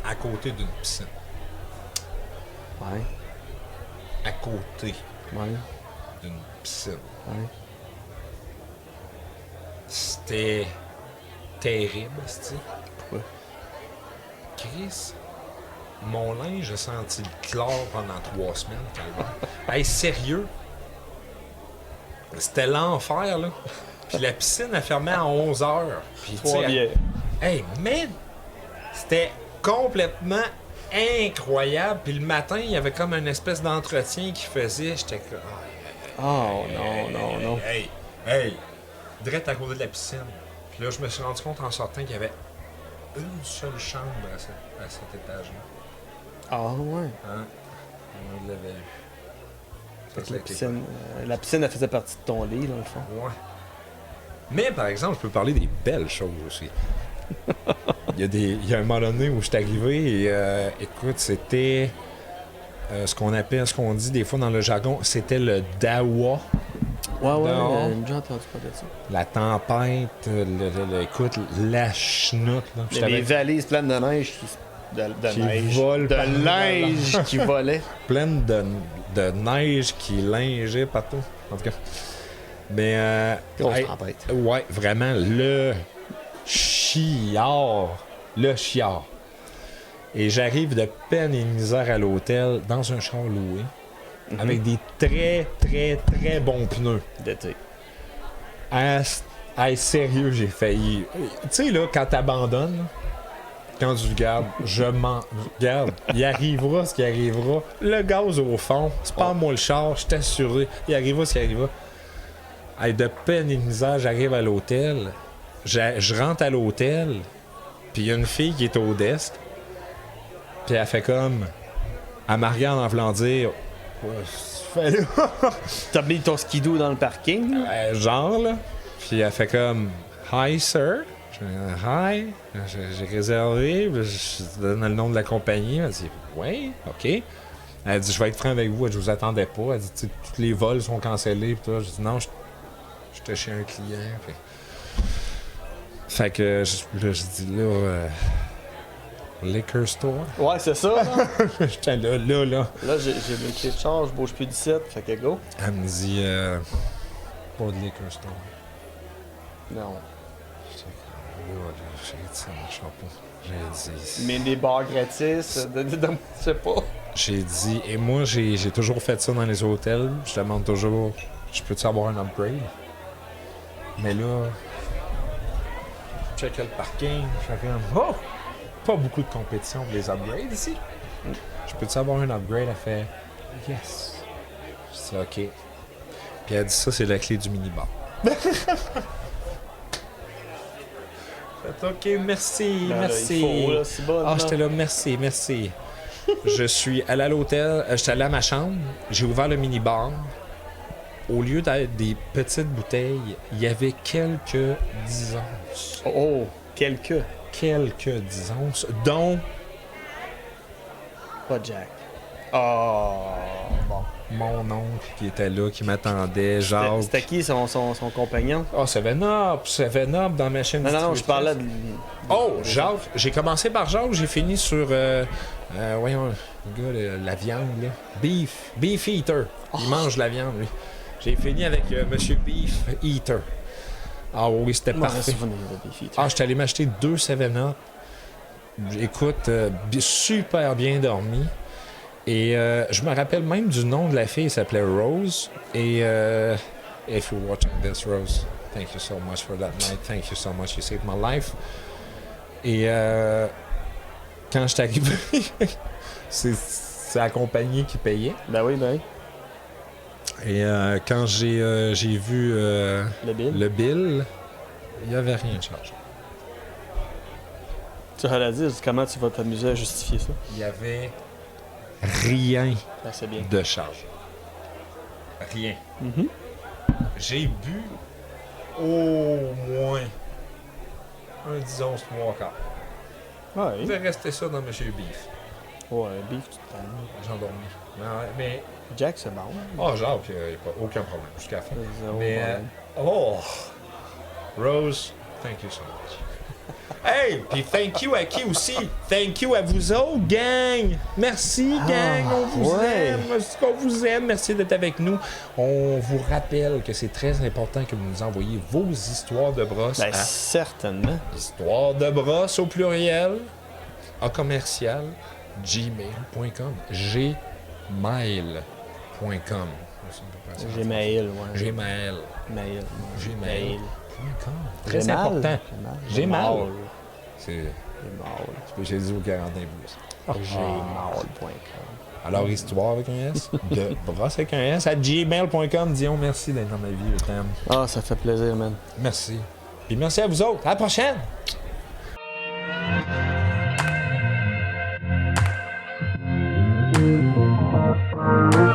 S1: à côté d'une piscine.
S2: Ouais,
S1: À côté
S2: ouais,
S1: d'une piscine.
S2: ouais.
S1: C'était terrible, c'est-tu?
S2: Pourquoi?
S1: Chris, mon linge a senti le chlore pendant 3 semaines, calvaire. Hey, sérieux? C'était l'enfer, là. Puis la piscine, elle fermait à 11h. Puis, tu
S2: 3
S1: sais,
S2: bières.
S1: hey, man! C'était complètement incroyable. Puis le matin, il y avait comme une espèce d'entretien qui faisait. J'étais comme...
S2: Oh, non.
S1: Hey! Direct à côté de la piscine. Puis là, je me suis rendu compte en sortant qu'il y avait une seule chambre à cet étage-là.
S2: Ah, ouais.
S1: Hein? On l'avait eu. Ça,
S2: La
S1: c'était
S2: piscine, la piscine, elle faisait partie de ton lit, dans le fond.
S1: Ouais. Mais par exemple, je peux parler des belles choses aussi. Il y a un moment donné où je suis arrivé et écoute, c'était ce qu'on dit des fois dans le jargon, c'était le dawa.
S2: Ouais,
S1: Non.
S2: j'ai déjà entendu parler de ça.
S1: La tempête, écoute, la chenoute. Là.
S2: Il y avait des valises pleines de neige
S1: Qui volent
S2: de
S1: par-
S2: linge qui volait.
S1: pleine de neige qui lingeait partout. En tout cas. Mais.
S2: Grosse
S1: hey,
S2: tempête.
S1: ouais, vraiment, le chiard. Le chiard. Et j'arrive de peine et de misère à l'hôtel dans un char loué. Avec des très, très, très bons pneus.
S2: D'été.
S1: Hey, sérieux, j'ai failli. Tu sais, là, quand t'abandonnes, là, quand tu regardes, je m'en regarde. Il arrivera ce qui arrivera. Le gaz au fond, c'est pas moi le char, je suis assuré. Il arrivera ce qui arrivera. Hey, de peine et de misère, j'arrive à l'hôtel. Je rentre à l'hôtel, puis il y a une fille qui est au desk. Puis elle fait comme. Elle me regarde en voulant dire. Ouais, tu fais là?
S2: T'as mis ton skidoo dans le parking, là?
S1: Genre, là. Puis elle fait comme Hi, sir. Je fais, Hi. J'ai réservé. Je donne le nom de la compagnie. Elle dit Oui, OK. Elle dit Je vais être franc avec vous. Elle dit, je vous attendais pas. Elle dit tous les vols sont cancellés. Puis je dis Non, j'étais chez un client. Fait que je dis là. Liquor store.
S2: Ouais, c'est ça, là.
S1: J'étais là.
S2: Là, j'ai mes clés de charge, je bouge plus d'ici, fait que go.
S1: Elle me dit pas de liquor store.
S2: Non.
S1: J'ai dit ça marche pas. J'ai dit.
S2: Mais des bars gratis, je sais pas.
S1: J'ai dit. Et moi, j'ai toujours fait ça dans les hôtels. Je demande toujours je peux-tu avoir un upgrade? Mais là. Je checkais le parking. Je fais comme oh! Pas beaucoup de compétition pour les upgrades ici. Je peux-tu avoir un upgrade? Elle fait yes. Je dis OK. Puis elle dit ça, c'est la clé du minibar. OK, merci,
S2: Ben,
S1: merci.
S2: Là, il faut, là, c'est bon.
S1: Ah, j'étais là, merci. Je suis allé à l'hôtel, j'étais allé à ma chambre, j'ai ouvert le minibar. au lieu d'être des petites bouteilles, il y avait quelques 10 onces.
S2: Oh, quelques.
S1: Quelques 10 onces, dont
S2: Pas Jack. Oh, bon.
S1: mon oncle qui était là, qui m'attendait, Jacques.
S2: C'était qui son compagnon?
S1: Oh, Seven Up dans ma chaîne.
S2: Non, je parlais de...
S1: Oh, Jacques. J'ai commencé par Jacques, j'ai fini sur, voyons, le gars, la viande, là. Beef Eater. Il mange la viande, lui. J'ai fini avec Monsieur Beef Eater. Ah oui, c'était parfait. Ah, j'étais allé m'acheter 2 7-Up. Écoute, super bien dormi. Et je me rappelle même du nom de la fille, elle s'appelait Rose. Et if you're watching this, Rose, thank you so much for that night. Thank you so much, you saved my life. Et quand je suis arrivé, c'est la compagnie qui payait.
S2: Ben oui, ben oui.
S1: Et quand j'ai vu le bill, il n'y avait rien de chargé.
S2: Tu aurais dit comment tu vas t'amuser à justifier ça?
S1: Il n'y avait rien
S2: Ben, c'est bien.
S1: de charge. Rien.
S2: Mhm.
S1: J'ai bu au moins un 10 onces 3/4.
S2: Ouais.
S1: Je vais rester ça dans Monsieur Beef.
S2: Ouais, beef, tu te calmes.
S1: J'ai endormi. Mais
S2: Jack, c'est bon.
S1: oh, Jacques, il n'y a pas aucun problème jusqu'à la fin.
S2: Zéro
S1: Mais
S2: problème.
S1: Rose, thank you so much. Hey, puis thank you à qui aussi? Thank you à vous autres, gang! Merci, gang! On vous aime! On vous aime! Merci d'être avec nous. On vous rappelle que c'est très important que vous nous envoyiez vos histoires de brosse
S2: Ben,
S1: à
S2: certainement.
S1: histoire de brosse au pluriel à commercial gmail.com. Gmail.com.
S2: Gmail, ouais.
S1: Gmail.
S2: Mail.
S1: Gmail.com. Très
S2: J'ai mal.
S1: important. J'ai mal. C'est.
S2: J'ai mal.
S1: Tu peux chez au 41 pouces.
S2: Gmail.com.
S1: Alors, histoire avec un S, de brosse avec un S, à gmail.com. Dion, merci d'être dans ma vie, je t'aime.
S2: Ah, ça fait plaisir, man.
S1: Merci. Puis merci à vous autres. À la prochaine!
S3: Thank you.